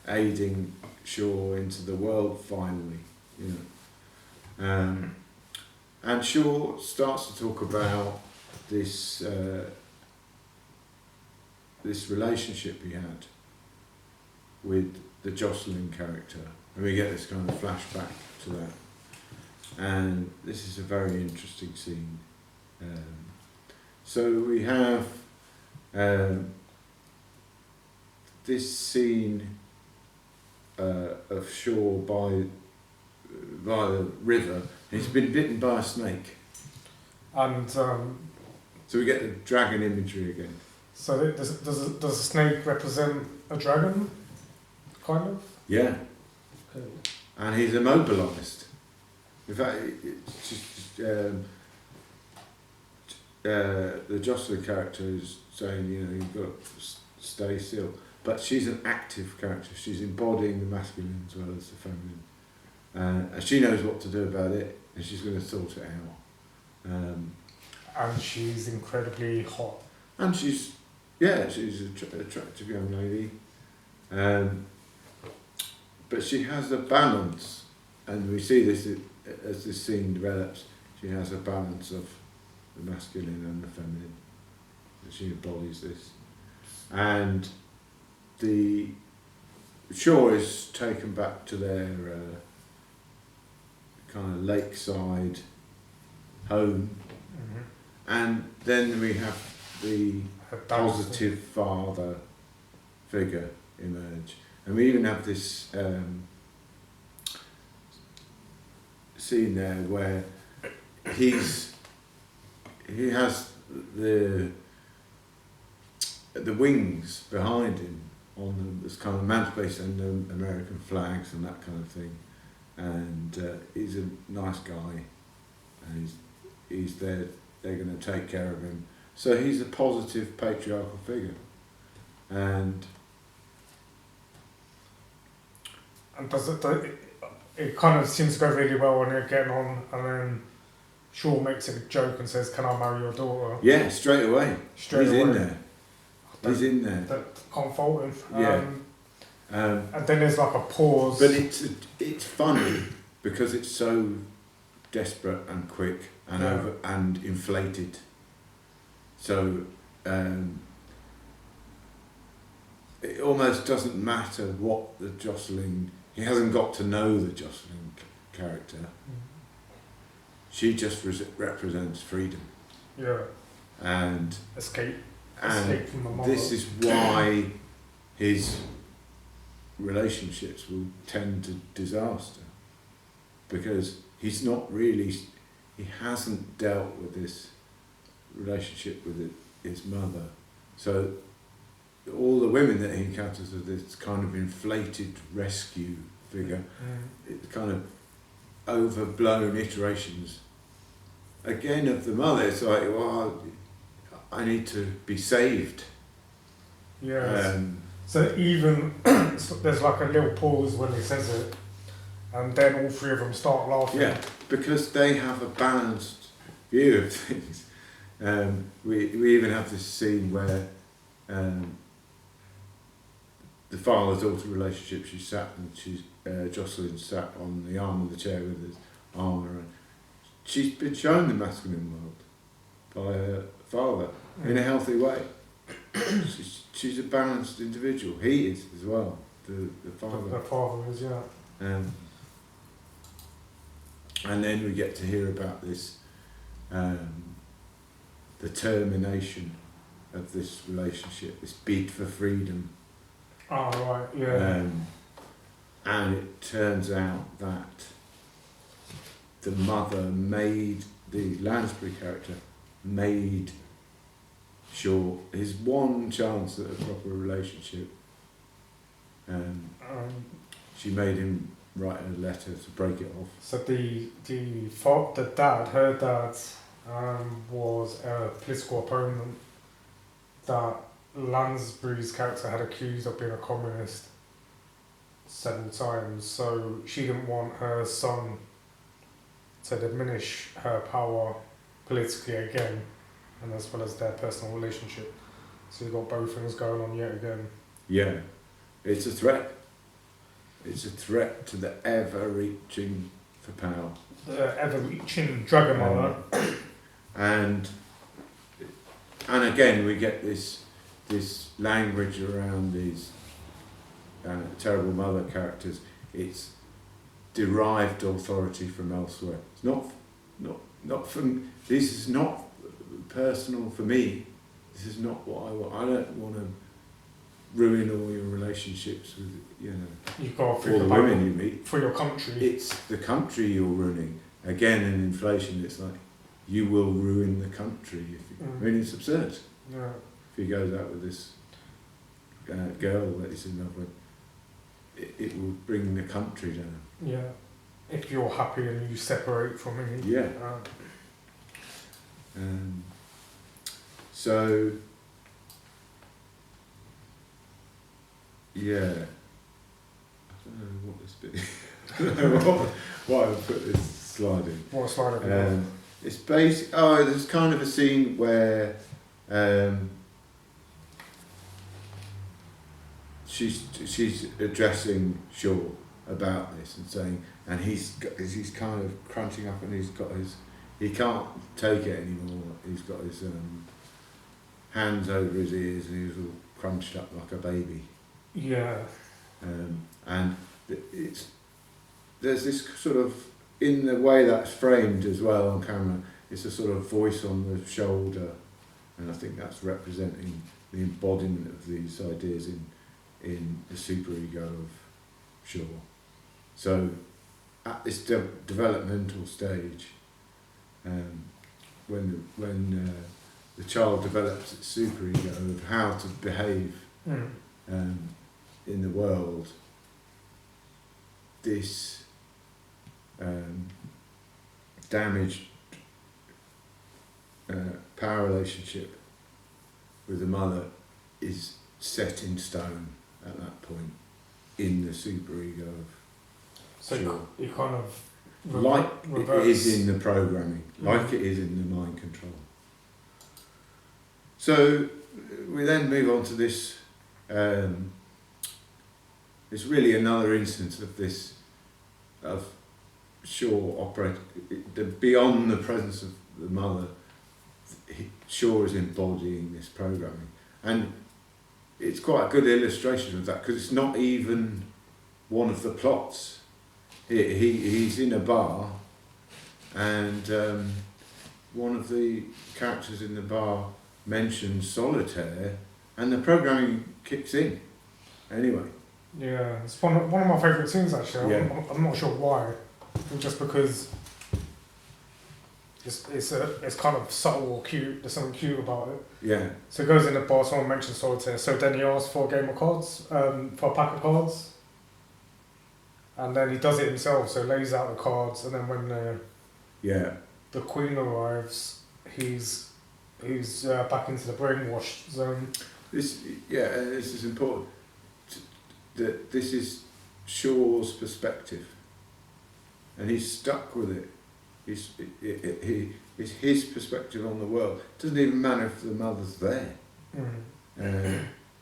aiding Shaw into the world finally, you know. And Shaw starts to talk about this this relationship he had with the Jocelyn character, and we get this kind of flashback to that. And this is a very interesting scene. So we have this scene of Shaw by the river. He's been bitten by a snake. And so we get the dragon imagery again. So does a snake represent a dragon? Kind of? Yeah. Okay. And he's immobilised. In fact, it's just, the Jocelyn character is saying, you know, you've got to stay still. But she's an active character. She's embodying the masculine as well as the feminine. And she knows what to do about it, and she's going to sort it out. And she's incredibly hot. And she's an attractive young lady. But she has a balance, and we see this as this scene develops. She has a balance of the masculine and the feminine. And she embodies this. And the Shaw is taken back to their kind of lakeside home. Mm-hmm. And then we have the positive father figure emerge. And we even have this scene there where he has the wings behind him on this kind of mantelpiece and the American flags and that kind of thing. And he's a nice guy, and he's there. They're going to take care of him. So he's a positive patriarchal figure. and does it kind of seems to go really well when they're getting on, and then Shaw makes a joke and says, "Can I marry your daughter?" yeah, straight away. He's in there. He's in there. Can't fault him. Yeah. And then there's like a pause. But it's funny because it's so desperate and quick and over and inflated. So it almost doesn't matter what the Jocelyn. He hasn't got to know the Jocelyn character. She just represents freedom. Yeah. And escape from the mother. this is why his relationships will tend to disaster, because he hasn't dealt with this relationship with his mother. So all the women that he encounters are this kind of inflated rescue figure. It's kind of overblown iterations again of the mother. It's like, well, I need to be saved. Yes. So even there's like a little pause when he says it, and then all three of them start laughing. Yeah, because they have a balanced view of things. We even have this scene where the father-daughter relationship. Jocelyn sat on the arm of the chair with his arm around. She's been shown the masculine world by her father in a healthy way. She's a balanced individual. He is as well. The father. The father is, yeah. And then we get to hear about this, the termination of this relationship, this bid for freedom. Oh, right, yeah. And it turns out that the mother the Lansbury character made sure his one chance at a proper relationship, she made him write a letter to break it off. So her dad, was a political opponent that Lansbury's character had accused of being a communist several times. So she didn't want her son to diminish her power politically again, and as well as their personal relationship. So you've got both things going on yet again. Yeah, it's a threat. It's a threat to the ever-reaching for power. The ever-reaching dragon mother. And again, we get this language around these terrible mother characters. It's derived authority from elsewhere. It's not from. This is not personal for me. This is not what I want. I don't want to ruin all your relationships with You've got all the women you meet for your country. It's the country you're ruining. Again, in inflation, it's like you will ruin the country. I mean, it's absurd. Yeah. If he goes out with this girl that he's in love with, it will bring the country down. Yeah. If you're happy and you separate from him. Yeah. So, yeah. I don't know what this bit. I don't know why I put this slide in. What slide? It's basic. Oh, there's kind of a scene where she's addressing Shaw about this and saying, and he's kind of crunching up, and he can't take it anymore. He's got his hands over his ears, and he's all crunched up like a baby. Yeah. And there's this sort of, in the way that's framed as well on camera, it's a sort of voice on the shoulder, and I think that's representing the embodiment of these ideas in the superego of Shaw. So at this developmental stage, when the child develops its superego of how to behave in the world, this damaged power relationship with the mother is set in stone at that point in the superego of So Shaw. you kind of Like reverse. it is in the programming, like it is in the mind control. So we then move on to this. It's really another instance of this, of Shaw beyond the presence of the mother. Shaw is embodying this programming, and it's quite a good illustration of that because it's not even one of the plots. He's in a bar, and one of the characters in the bar mentions solitaire, and the programming kicks in anyway. Yeah, it's one of my favourite scenes actually. Yeah. I'm not sure why. I think just because it's kind of subtle or cute. There's something cute about it. Yeah. So he goes in the bar, someone mentions solitaire, so then he asks for a game of cards, for a pack of cards. And then he does it himself, so lays out the cards, and then when the queen arrives, he's back into the brainwashed zone. This is important. That this is Shaw's perspective, and he's stuck with it. It's his perspective on the world. It doesn't even matter if the mother's there.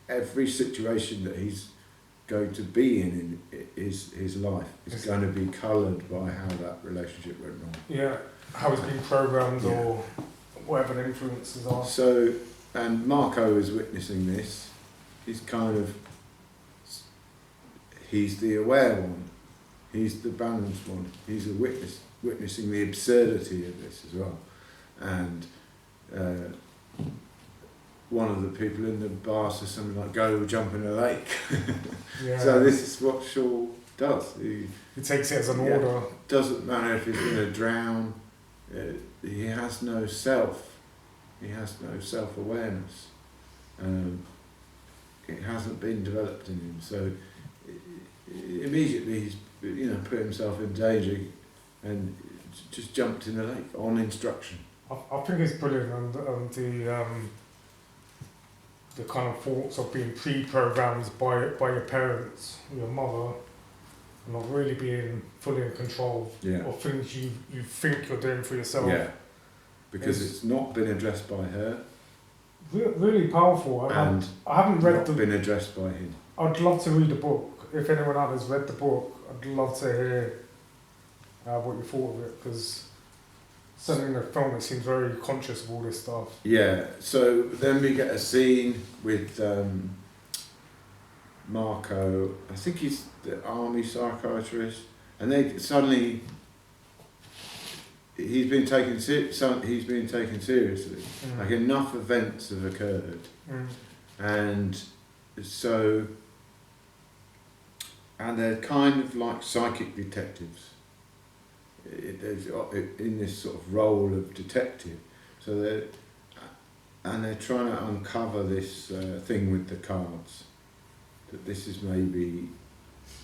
Every situation that he's going to be in his life is going to be coloured by how that relationship went wrong. Yeah, how he's been programmed or whatever the influences are. So, and Marco is witnessing this. He's the aware one. He's the balanced one. He's a witnessing the absurdity of this as well. And one of the people in the bar says something like, "Go jump in a lake." Yeah. So this is what Shaw does. He takes it as an order. Doesn't matter if he's going to drown. He has no self. He has no self-awareness. It hasn't been developed in him. So immediately he's put himself in danger and just jumped in the lake on instruction. I think it's brilliant, and the kind of thoughts of being pre-programmed by your parents, your mother, and not really being fully in control of things you think you're doing for yourself. Yeah, because it's not been addressed by her. Really powerful. And I haven't read been addressed by him. I'd love to read the book. If anyone out has read the book, I'd love to hear what you thought of it, because certainly in the film it seems very conscious of all this stuff. Yeah, so then we get a scene with Marco, I think he's the army psychiatrist, and they suddenly he's been taken seriously. Like enough events have occurred, and so they're kind of like psychic detectives. In this sort of role of detective, so they're trying to uncover this thing with the cards. That this is maybe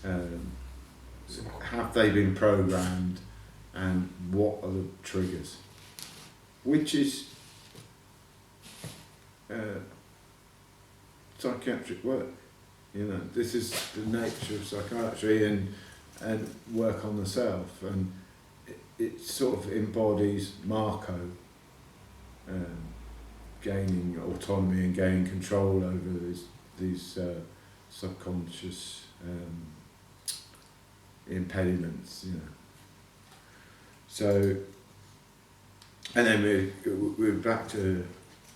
have they been programmed, and what are the triggers, which is psychiatric work. This is the nature of psychiatry and work on the self, and it sort of embodies Marco gaining autonomy and gaining control over these subconscious impediments, So, and then we're back to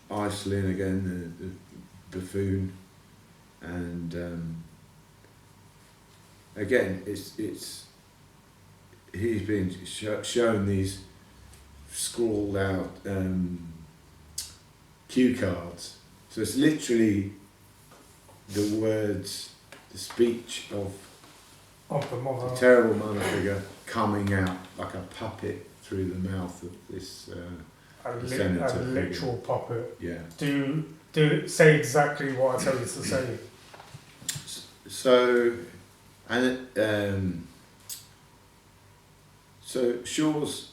Iceland again, the buffoon, and again it's he's been shown these scrawled out cue cards. So it's literally the words, the speech of the mother, the terrible mother figure coming out like a puppet through the mouth of this senator. A literal puppet. Yeah. Do it say exactly what I tell you to say? So, and so Shaw's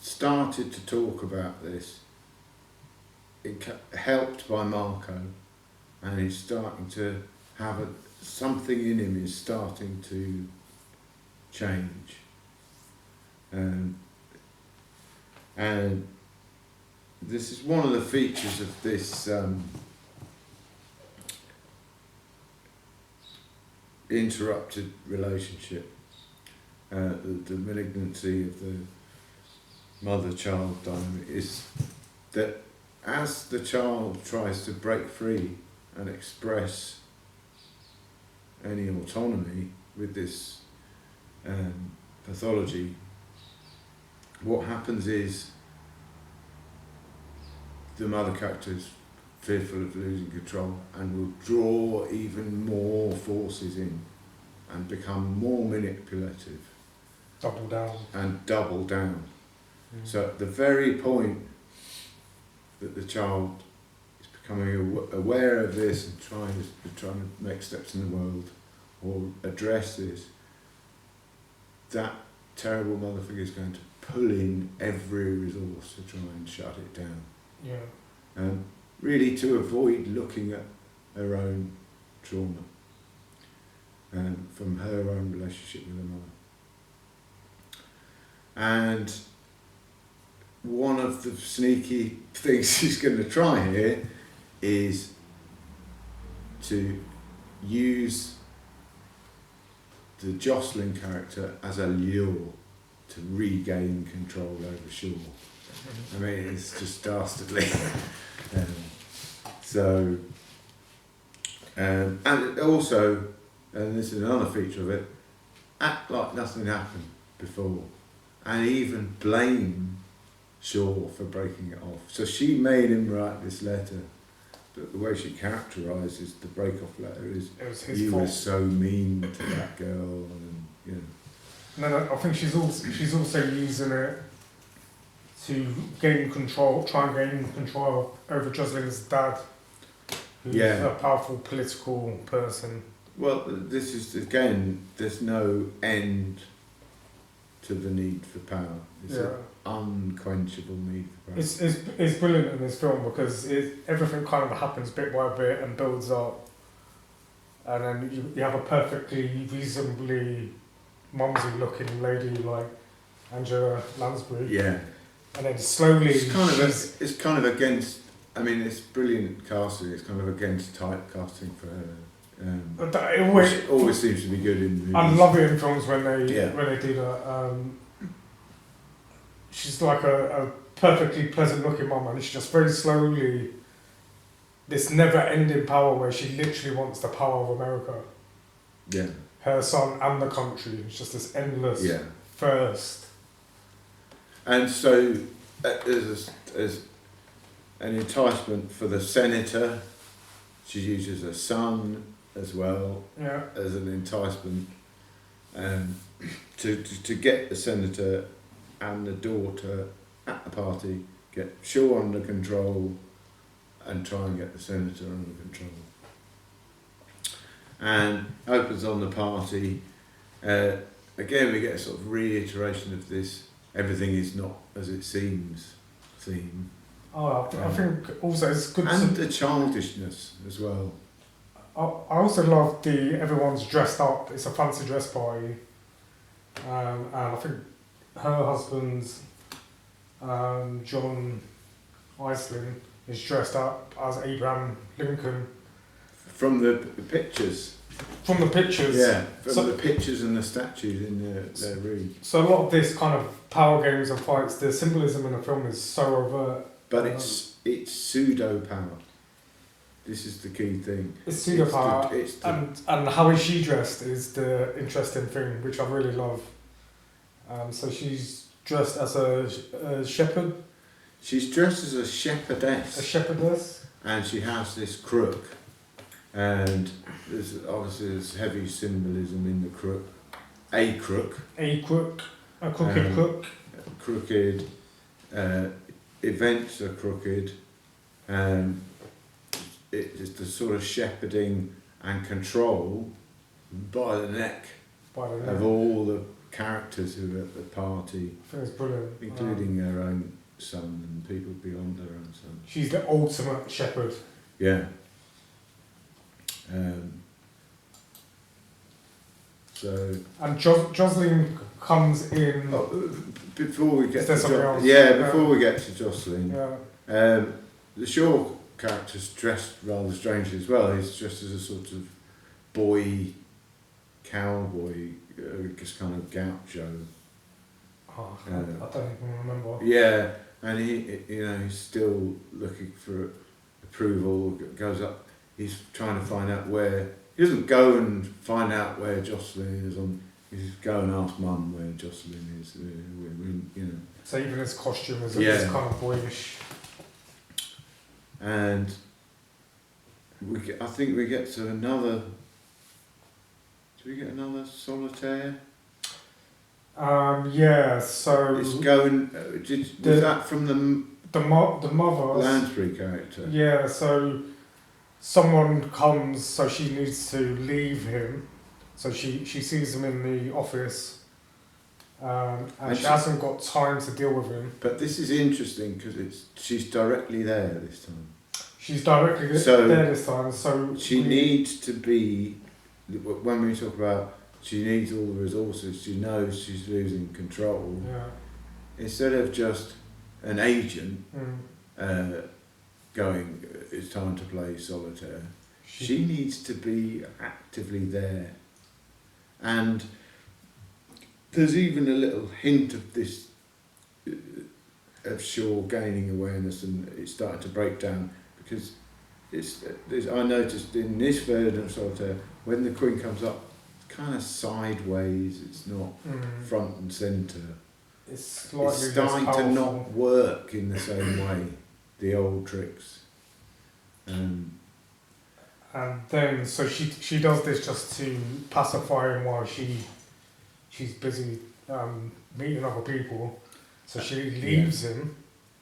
started to talk about this, helped by Marco, and he's starting to have something in him is starting to change. And this is one of the features of this interrupted relationship, the malignancy of the mother-child dynamic, is that as the child tries to break free and express any autonomy with this pathology, what happens is the mother character is fearful of losing control and will draw even more forces in and become more manipulative. Double down. And double down. So at the very point that the child is becoming aware of this and trying to make steps in the world or address this, that terrible mother figure is going to pull in every resource to try and shut it down. Yeah. Really to avoid looking at her own trauma from her own relationship with her mother. And one of the sneaky things she's going to try here is to use the Jocelyn character as a lure to regain control over Shaw. I mean, it's just dastardly. And also, and this is another feature of it, act like nothing happened before, and even blame Shaw for breaking it off. So she made him write this letter, but the way she characterises the break-off letter is, "You were so mean to that girl," and you know. No, I think she's also using it to gain control, try and gain control over Jocelyn's dad, who's a powerful political person. Well, this is, again, there's no end to the need for power. It's an unquenchable need for power. It's brilliant in this film because everything kind of happens bit by bit and builds up. And then you have a perfectly, reasonably mumsy looking lady like Angela Lansbury. Yeah. And then slowly... It's kind of against... I mean, it's brilliant casting. It's kind of against typecasting for her. It always seems to be good in movies. I love it in films when they do that. She's like a perfectly pleasant looking mum, and she just very slowly, this never ending power where she literally wants the power of America. Yeah. Her son and the country. It's just this endless thirst. And so there's an enticement for the senator. She uses her son as well as an enticement to get the senator and the daughter at the party, get Shaw under control and try and get the senator under control. And opens on the party. Again, we get a sort of reiteration of this "everything is not as it seems" theme. I think also it's good. And the childishness as well. I also love everyone's dressed up. It's a fancy dress party. And I think her husband, John Iceland, is dressed up as Abraham Lincoln. From the pictures. From the pictures. Yeah, the pictures and the statues in their room. So a lot of this kind of power games and fights, the symbolism in the film is so overt. But it's pseudo power. This is the key thing. It's pseudo power, and how is she dressed is the interesting thing, which I really love. So she's dressed as a shepherd. She's dressed as a shepherdess. A shepherdess. And she has this crook, and there's heavy symbolism in the crook. A crook. A crooked crook. Crooked. Events are crooked, it's the sort of shepherding and control by the neck of all the characters who are at the party. I think it's brilliant. Including her own son and people beyond her own son. She's the ultimate shepherd. Yeah. Um, so And Jocelyn comes in. before we get Is there to something else? before we get to Jocelyn, Yeah. the Shaw character's dressed rather strangely as well. He's dressed as a sort of boy cowboy, just kind of gaucho. Oh, I don't even remember. Yeah, and he's still looking for approval. Goes up. He's trying to find out where. He doesn't go and find out where Jocelyn is. He's go and ask Mum where Jocelyn is. So even his costume is kind of boyish. And I think we get to another. Do we get another solitaire? Yeah. So It's going. Was that from the mother Lansbury character? Yeah. So someone comes. So she needs to leave him. So she sees him in the office. And she hasn't got time to deal with him. But this is interesting because she's directly there this time. She's directly there this time. So she needs to be. When we talk about she needs all the resources, she knows she's losing control. Yeah. Instead of just an agent going, it's time to play solitaire. She needs to be actively there. And there's even a little hint of this, of Shaw gaining awareness, and it's starting to break down because I noticed in this version of solitaire, when the Queen comes up, it's kind of sideways, it's not front and centre. It's starting to not work in the same way, the old tricks. And then, so she does this just to pacify him while she's busy meeting other people. So she leaves him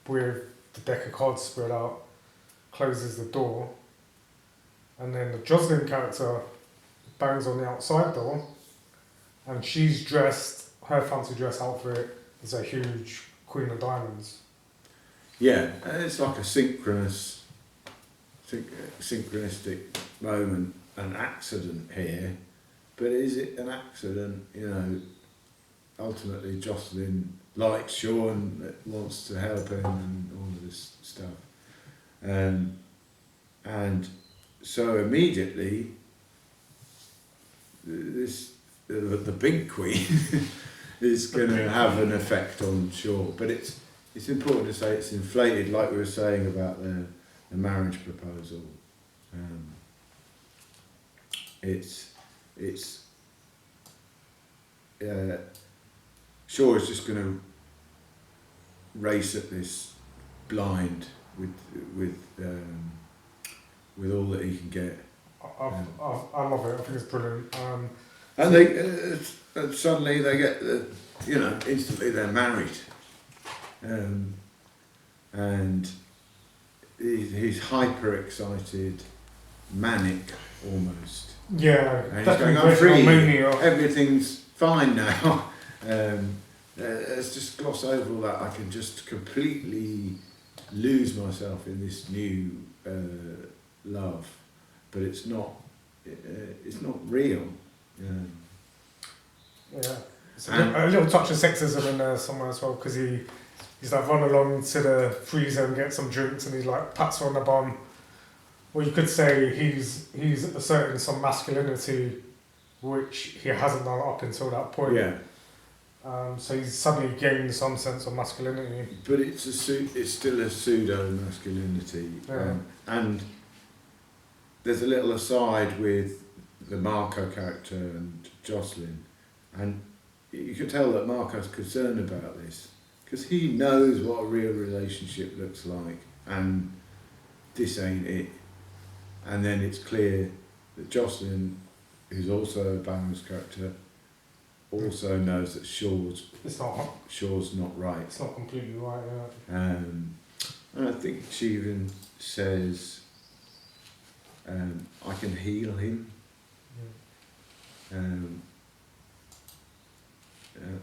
with the deck of cards spread out, closes the door, and then the Jocelyn character bangs on the outside door, and she's dressed, her fancy dress outfit is a huge Queen of Diamonds. Yeah, and it's like a synchronistic moment, an accident here, but is it an accident? Ultimately Jocelyn likes Shaw and wants to help him and all of this stuff. And so immediately the big Queen is going to have an effect on Shaw, but it's important to say it's inflated, like we were saying about the marriage proposal. Shaw is just going to race at this blind with all that he can get. I love it. I think it's brilliant. And they suddenly they get instantly they're married, and he's hyper excited, manic almost. Yeah, and he's going, I'm free. Everything's fine now. Let's just gloss over all that. I can just completely lose myself in this new love, but it's not real. Yeah, it's a little touch of sexism in there somewhere as well, because he's like run along to the freezer and get some drinks, and he's like pats her on the bum. Well, you could say he's asserting some masculinity which he hasn't done up until that point. Yeah. So he's suddenly gained some sense of masculinity. But it's still a pseudo masculinity. Yeah. And there's a little aside with the Marco character and Jocelyn, and you can tell that Marco's concerned about this because he knows what a real relationship looks like, and this ain't it. And then it's clear that Jocelyn, who's also a balanced character, also knows that Shaw's not right. It's not completely right, yeah. And I think she even says, I can heal him.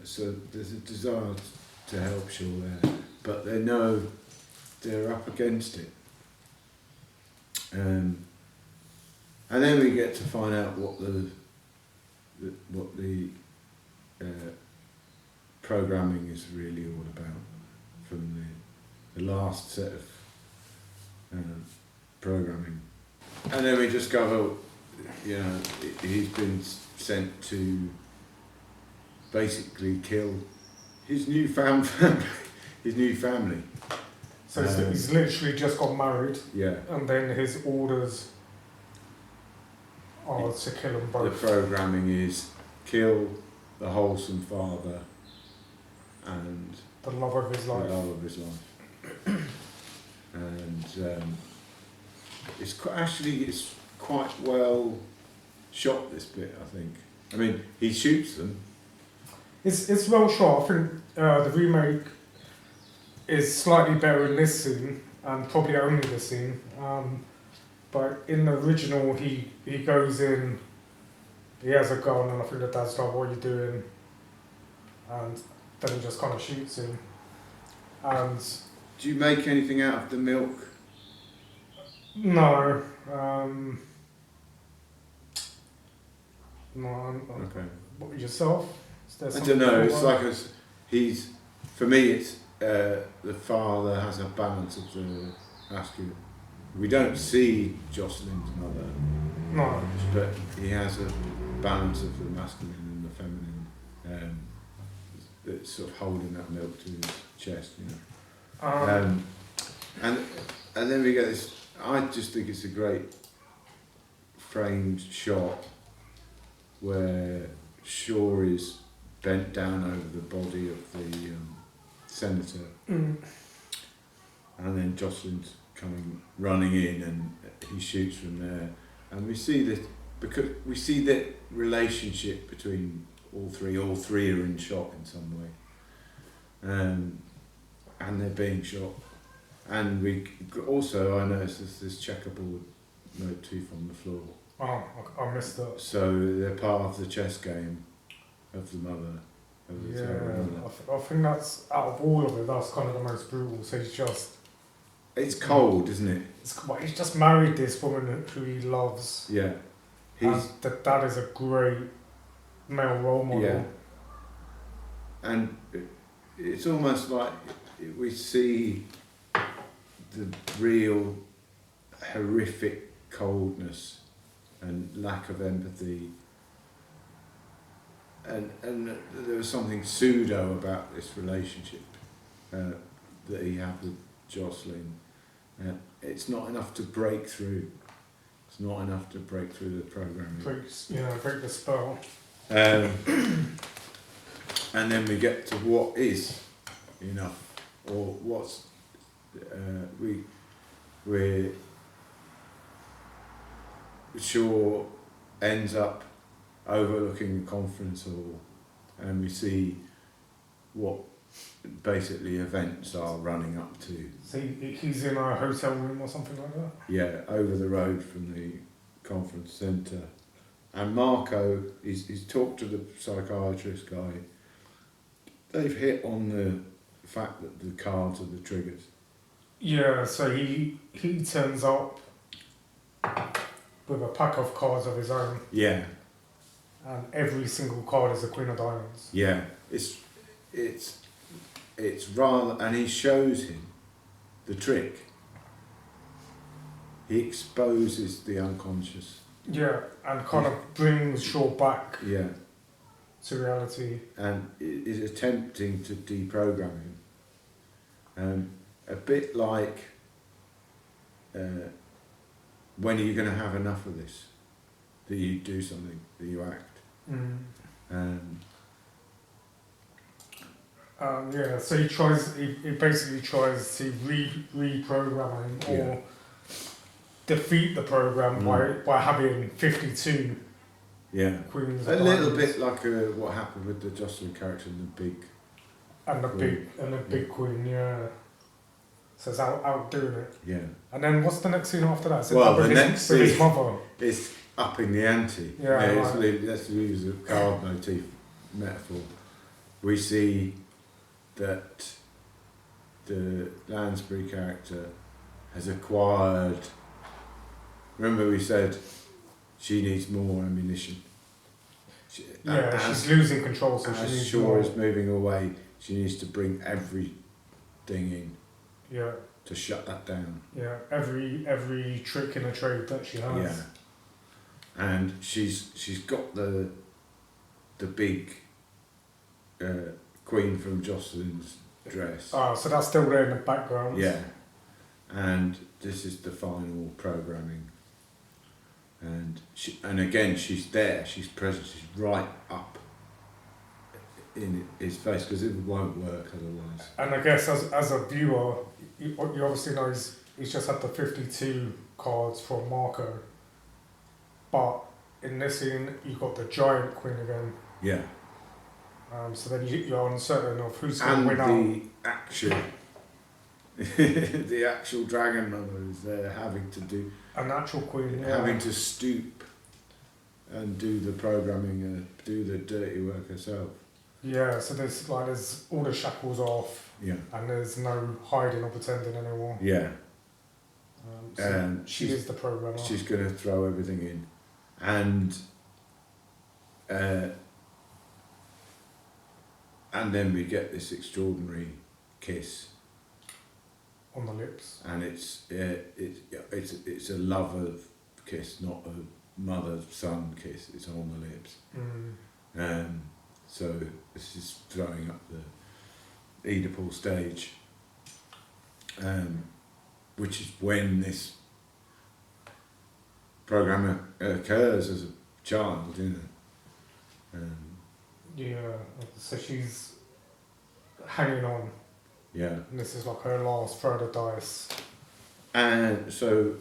So there's a desire to help Shaw there, but they know they're up against it. And And then we get to find out what the programming is really all about from the last set of programming. And then we discover, you know, he's been sent to basically kill his new family. So he's literally just got married, Yeah. and then his orders are to kill them both. The programming is kill the wholesome father and The love of his life. the love of his life. And it's quite well shot, this bit, I think. I mean, he shoots them. It's well shot. I think the remake is slightly better in this scene, and probably only this scene. But in the original, he goes in, he has a gun, and I think the dad's like, "What are you doing?" And then he just kind of shoots him. And Do you make anything out of the milk? no, no. Okay. What, yourself? Is there I something don't know. you It's like? like for me, it's the father has a balance of the masculine. We don't see Jocelyn's mother, No. but he has a balance of the masculine and the feminine that's sort of holding that milk to his chest, you know. And then we get this. I just think it's a great framed shot where Shaw is bent down over the body of the senator, and then Jocelyn's coming running in, and he shoots from there, and we see that because we see that relationship between all three. All three are in shot in some way, and they're being shot. And we also, I noticed there's this checkerboard motif on the floor. Oh, I missed that. So they're part of the chess game of the mother. Of the terrible mother. I think that's, out of all of it, that's kind of the most brutal. So It's cold, isn't it? He's just married this woman who he loves. Yeah. And that is a great male role model. Yeah. And it's almost like we see the real horrific coldness and lack of empathy, and there was something pseudo about this relationship that he had with Jocelyn. It's not enough to break through. It's not enough to break through the programming. Break the spell. And then we get to what is enough, or what's we're Shaw ends up overlooking the conference hall, and we see what basically events are running up to. So he's in a hotel room or something like that? Yeah, over the road from the conference centre. And Marco, he's talked to the psychiatrist guy. They've hit on the fact that the cards are the triggers. Yeah, so he turns up with a pack of cards of his own. Yeah. And every single card is a Queen of Diamonds. Yeah. It's rather, and he shows him the trick. He exposes the unconscious. Yeah, and kind of brings Shaw back to reality. And is attempting to deprogram him. A bit like, when are you going to have enough of this? That you do something, that you act. So he basically tries to reprogram him or defeat the program by having 52 queens. A little bit like what happened with the Jocelyn character in the big. And the big queen, yeah. So it's outdoing it. Yeah. And then what's the next scene after that? The next scene with his mother. is upping the ante. Let's use a card motif metaphor. We see that the Lansbury character has acquired. Remember, we said she needs more ammunition. She's losing control, so she as needs Shaw more. is moving away, she needs to bring everything in Yeah, to shut that down. yeah. Every trick in the trade that she has. Yeah, and she's got the big Queen from Jocelyn's dress. Ah, so that's still there in the background. Yeah, and this is the final programming. And again, she's there. She's present. She's right up in his face because it won't work otherwise. And I guess as a viewer, you obviously know he's just had the 52 cards from Marco, but in this scene you've got the giant queen again. Yeah. So then you're uncertain of who's going to win out. And the actual dragon mother is there having to do. A natural queen, yeah. Having to stoop and do the programming and do the dirty work herself. Yeah, so there's all the shackles off. Yeah. And there's no hiding or pretending anymore. Yeah. So she is the programmer. She's going to throw everything in. And then we get this extraordinary kiss. On the lips. And it's a lover kiss, not a mother-son kiss. It's on the lips. So this is throwing up the Oedipal stage, which is when this program occurs as a child, you know. Yeah, so she's hanging on. Yeah. And this is like her last throw of the dice. And so,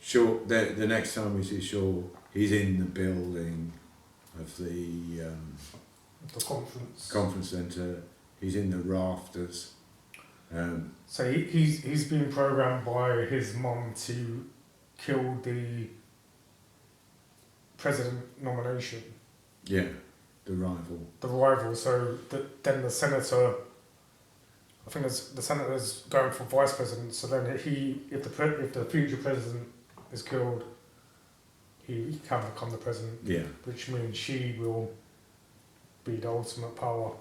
Shaw, the next time we see Shaw, he's in the building of the conference centre. He's in the rafters. So he's been programmed by his mum to kill the president nomination. Yeah, the rival. The rival. So then the senator. I think the senator's going for vice president. So then if the future president is killed, he can become the president. Yeah. Which means she will be the ultimate power.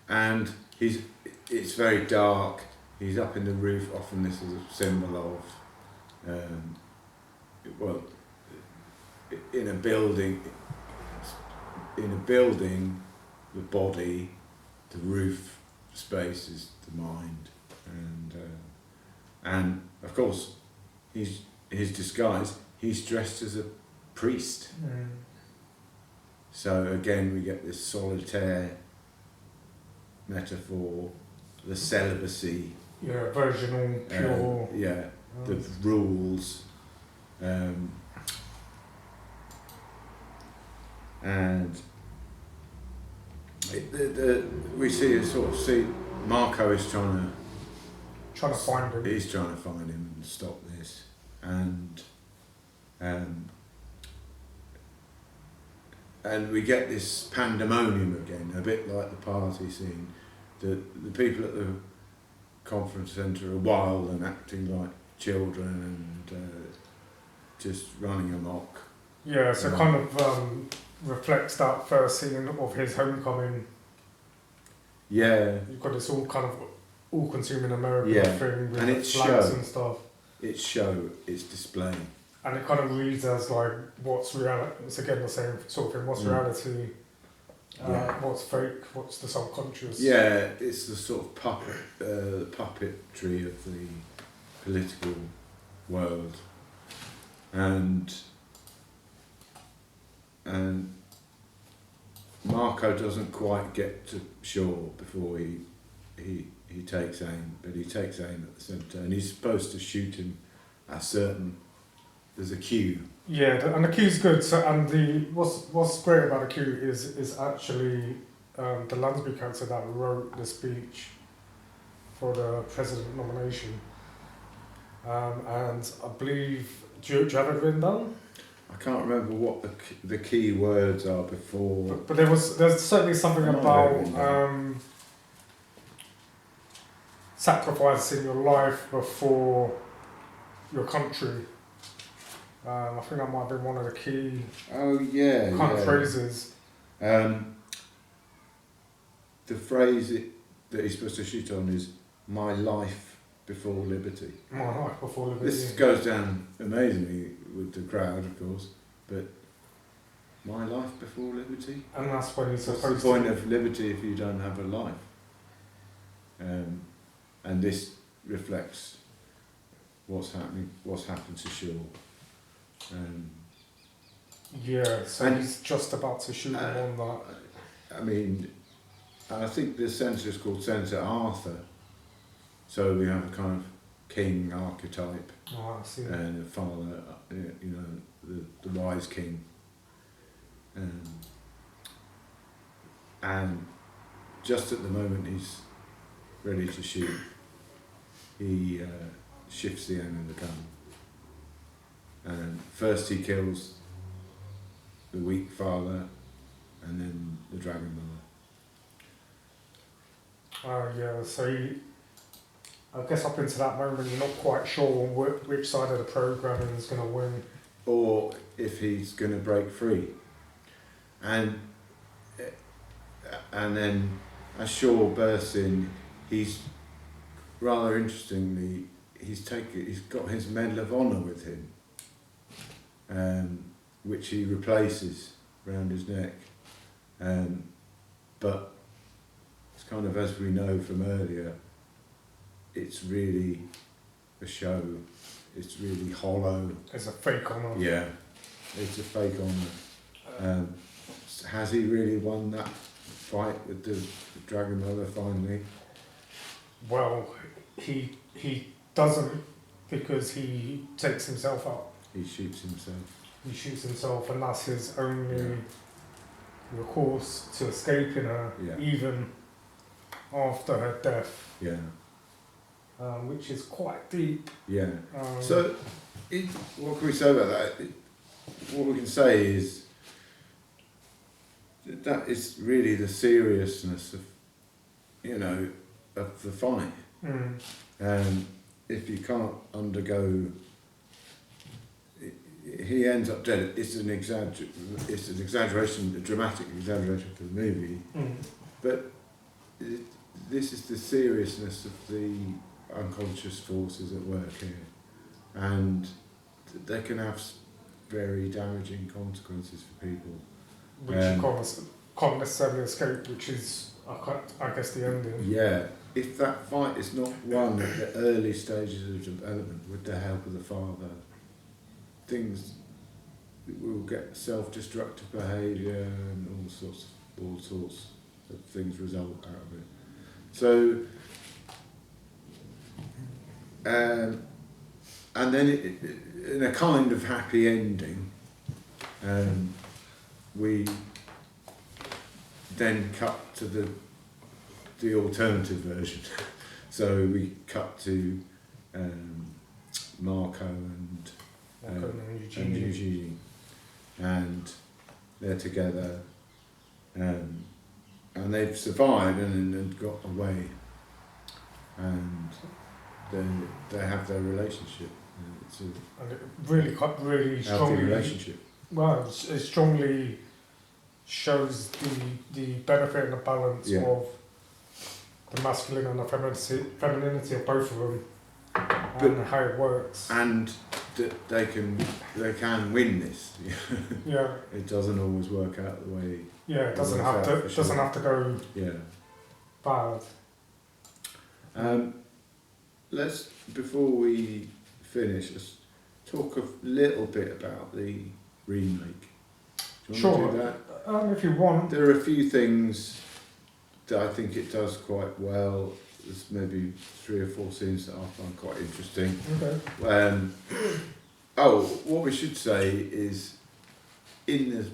And it's very dark. He's up in the roof. Often this is a symbol of, in a building. In a building, the body, the roof space is the mind, and of course, his disguise. He's dressed as a priest. So again, we get this solitaire metaphor, the celibacy. Yeah, virginal, pure. The rules, and we see Marco is trying to find him. He's trying to find him and stop this, and we get this pandemonium again, a bit like the party scene. The people at the conference centre are wild and acting like children and just running amok. Yeah, so kind of reflects that first scene of his homecoming. Yeah. You've got this all kind of all-consuming American thing with and the it's flags show. and stuff. It's display. And it kind of reads as like, what's reality? It's again the same sort of thing. What's reality? What's fake? What's the subconscious? Yeah, it's the sort of puppetry of the political world, and Marco doesn't quite get to shore before he takes aim, but he takes aim at the centre, and he's supposed to shoot him at there's a cue. Yeah, and the cue's good. So, and what's great about the cue is actually the Lansbury character that wrote the speech for the president nomination. And I believe, do you have it written down? I can't remember what the key words are before. But there's certainly something about sacrificing your life before your country. I think that might have been one of the key Oh yeah, kind of yeah. phrases. The phrase that he's supposed to shoot on is "my life before liberty." My life before liberty. This goes down amazingly with the crowd, of course, but my life before liberty? And that's when he's What's supposed the point to... of liberty if you don't have a life? And this reflects what's happened to Shaw. Yeah, so and- he's just about to shoot him on that. I mean, I think the centre is called Centre Arthur, so we have a kind of king archetype Oh, I see. and a father, you know, the wise king. And just at the moment he's ready to shoot, he shifts the end of the gun. And first he kills the weak father and then the dragon mother. Yeah, so I guess up until that moment you're not quite sure which side of the programming is going to win. Or if he's going to break free. And then as Shaw bursts in, he's rather interestingly, he's got his Medal of Honour with him, which he replaces round his neck. But it's kind of, as we know from earlier, it's really a show. It's really hollow. It's a fake honour. Yeah, it's a fake honour. Has he really won that fight with the Dragon Mother finally? Well, he doesn't, because he takes himself out. He shoots himself. He shoots himself, and that's his only recourse to escaping her, Yeah. even after her death, Yeah, which is quite deep. yeah. Um, So, what can we say about that? What we can say is that is really the seriousness of, you know, of the fight. If you can't undergo, he ends up dead. It's an exaggeration, a dramatic exaggeration for the movie, but this is the seriousness of the unconscious forces at work here, and they can have very damaging consequences for people. which you can't necessarily escape, which is, I guess, the ending. Yeah, if that fight is not won at the early stages of development with the help of the father, things will get self-destructive behaviour and all sorts of things result out of it. So, and then in a kind of happy ending, we then cut to the alternative version. So we cut to Marco and Eugene, and they're together, and they've survived and got away, and they have their relationship. It's And it really healthy strongly, relationship. well, it strongly shows the benefit and the balance Yeah. of the masculine and the femininity of both of them, and But- how it works. And that they can win this. Yeah, It doesn't always work out the way. yeah, it doesn't works have out to. for It doesn't sure. have to go Yeah. bad. Let's, before we finish, let's talk a little bit about the remake. Do you want to do that? If you want. There are a few things that I think it does quite well. There's maybe 3 or 4 scenes that I find quite interesting. Okay. What we should say is, in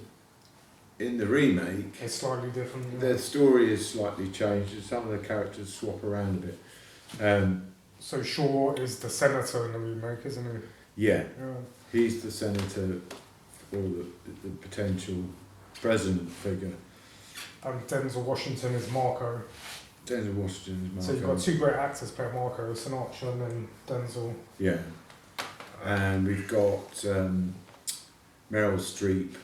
the remake, It's slightly different. the story is slightly changed, and some of the characters swap around a bit. So Shaw is the senator in the remake, isn't he? Yeah, Yeah. he's the senator or the potential president figure. And Denzel Washington is Marco. Denzel Washington is Marco. So you've got 2 great actors playing Marco, Sinatra and then Denzel. Yeah. and we've got Meryl Streep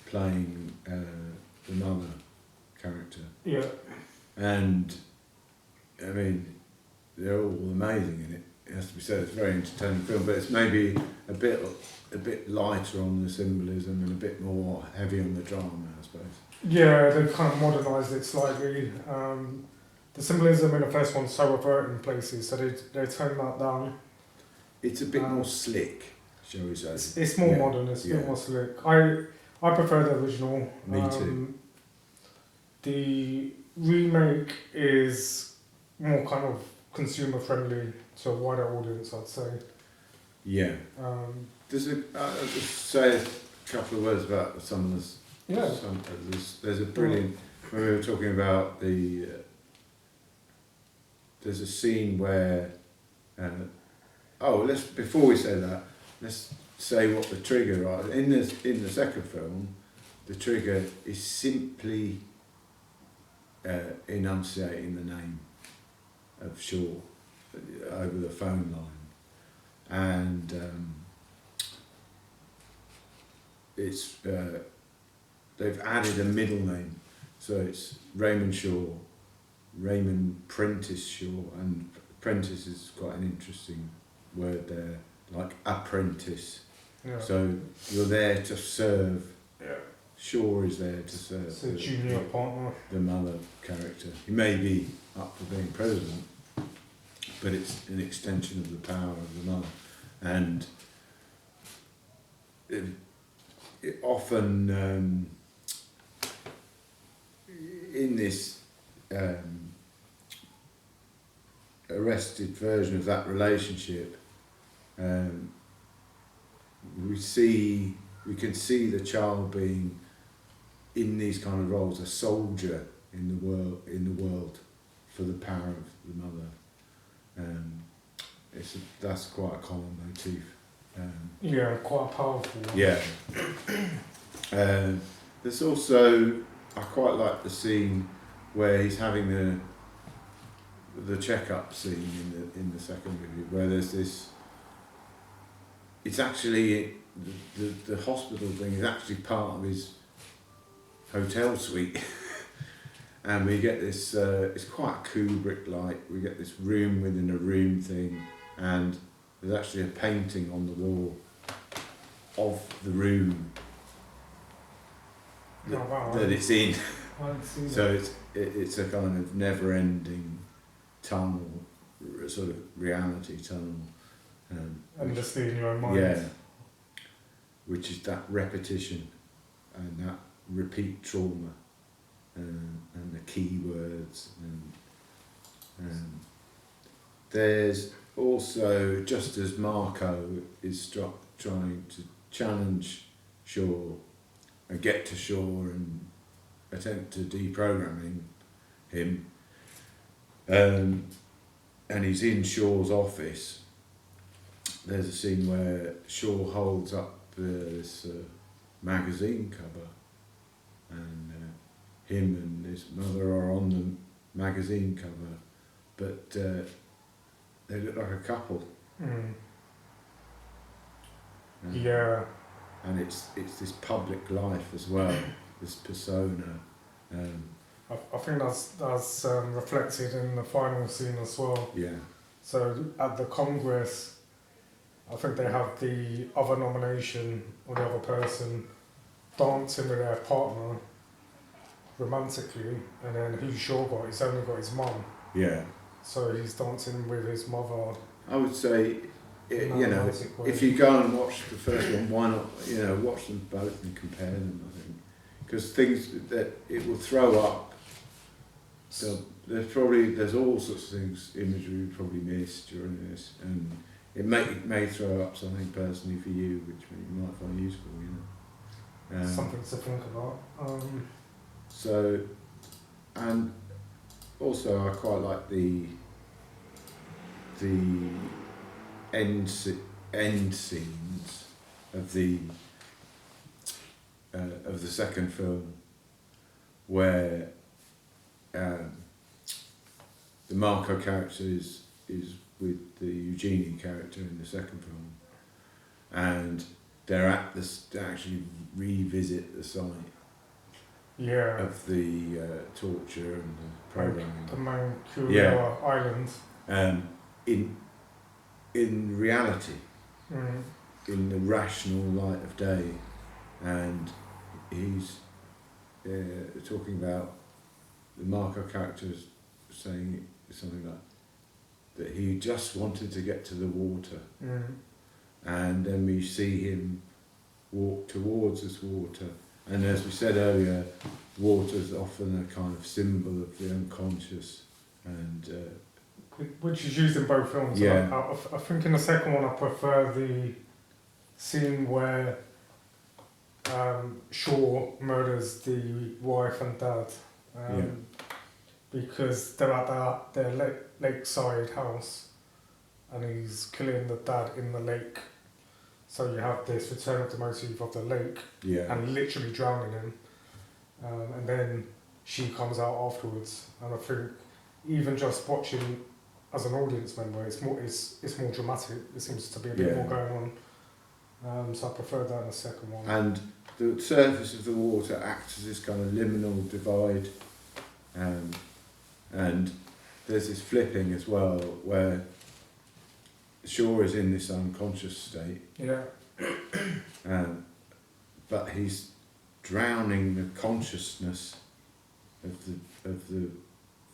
playing the mother character. Yeah. And I mean, they're all amazing in it. It has to be said, it's a very entertaining film, but it's maybe a bit lighter on the symbolism and a bit more heavy on the drama, I suppose. Yeah, they've kind of modernised it slightly. The symbolism in the first one's so overt in places, so they tone that down. It's a bit more slick, shall we say. It's more modern, it's a bit more slick. I prefer the original. Me too. The remake is more kind of consumer friendly to a wider audience, I'd say. Yeah. I'll just say a couple of words about some of this. Yeah. There's a brilliant, when we were talking about there's a scene where, before we say that, let's say what the trigger are. In the second film, the trigger is simply enunciating the name of Shaw over the phone line, and it's they've added a middle name, so it's Raymond Shaw, Raymond Prentice Shaw, and apprentice is quite an interesting word there, like apprentice. Yeah. So you're there to serve. Yeah. Shaw is there to serve. It's a junior partner. The mother character. He may be up for being president, but it's an extension of the power of the mother. And it often, in this arrested version of that relationship, we can see the child being, in these kind of roles, a soldier in the world for the power of the mother. That's quite a common motif. Yeah, quite powerful. Yeah. There's also, I quite like the scene where he's having the checkup scene in the second movie, where there's this. It's actually the hospital thing is actually part of his hotel suite, and we get this. It's quite Kubrick-like. We get this room within a room thing, and there's actually a painting on the wall of the room that it's in. So it's a kind of never-ending tunnel, sort of reality tunnel. Endlessly in your own mind. Yeah. Which is that repetition and that repeat trauma and the key words. And there's also, just as Marco is trying to challenge Shaw and get to Shaw and attempt to deprogram him, and he's in Shaw's office, there's a scene where Shaw holds up this magazine cover, and him and his mother are on the magazine cover, but they look like a couple. Mm. Yeah. And it's this public life as well, this persona. I think that's reflected in the final scene as well. Yeah. So at the Congress, I think they have the other nomination or the other person dancing with their partner romantically, and then who's Shaw got? He's only got his mum. Yeah. So he's dancing with his mother. I would say, if you go and watch the first one, why not? Watch them both and compare them. I think because things that it will throw up. There's all sorts of things, imagery we probably missed during this, and it may throw up something personally for you, which you might find useful. Something to think about. So, and also I quite like the end scenes of the second film, where the Marco character is with the Eugenie character in the second film, and they're at this to actually revisit the site Yeah. of the torture and the programming. The Manchurian Island. In reality, Mm. in the rational light of day, and he's talking about the Marco characters saying something like that he just wanted to get to the water, and then we see him walk towards this water, and as we said earlier, water is often a kind of symbol of the unconscious, and which is used in both films. Yeah. I think in the second one I prefer the scene where Shaw murders the wife and dad, because they're at their lakeside house, and he's killing the dad in the lake. So you have this return of the motif of the lake and literally drowning him, and then she comes out afterwards. And I think even just watching as an audience member, it's more dramatic. There seems to be a bit more going on. So I prefer that in the second one. And the surface of the water acts as this kind of liminal divide, and there's this flipping as well where Shaw is in this unconscious state, but he's drowning the consciousness of the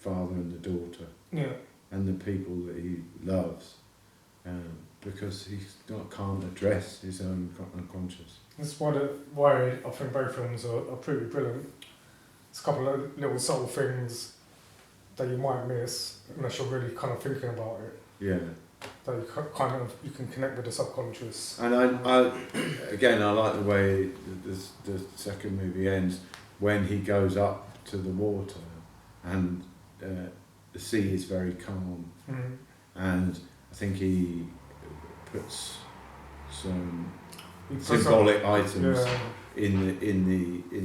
father and the daughter, and the people that he loves, because he can't address his own unconscious. That's why I think both films are pretty brilliant. There's a couple of little subtle things that you might miss unless you're really kind of thinking about it. Yeah. That you can connect with the subconscious. And I like the way the second movie ends when he goes up to the water and the sea is very calm, and I think he puts some symbolic items in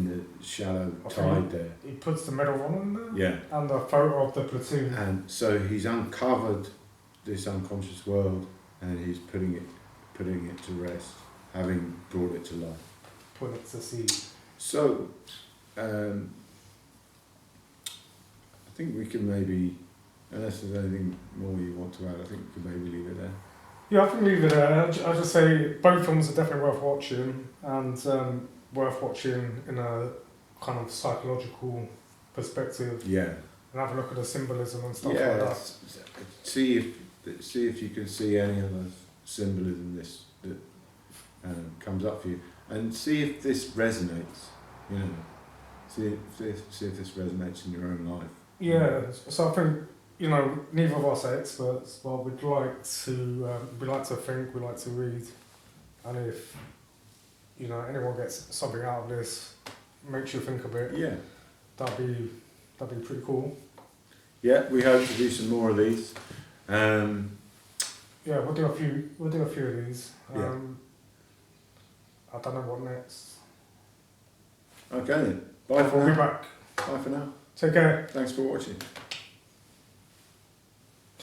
the shallow tide there. He puts the medal on there. Yeah. And the photo of the platoon. And so he's uncovered this unconscious world, and he's putting it to rest, having brought it to life. Put it to sea. So, I think we can maybe, unless there's anything more you want to add, I think we can maybe leave it there. Yeah, I think leave it there. I'll just say both films are definitely worth watching, and worth watching in a kind of psychological perspective. Yeah. And have a look at the symbolism and stuff like that. See if you can see any other symbolism that comes up for you, and see if this resonates. You know, see if this resonates in your own life. Yeah. So I think, you know, neither of us are experts, but we'd like to think, we like to read, and if, you know, anyone gets something out of this, makes you think a bit. Yeah. That'd be pretty cool. Yeah, we hope to do some more of these. Yeah, we'll do a few of these. I don't know what next. Okay then. Bye for now. We'll be back. Bye for now. Take care. Thanks for watching.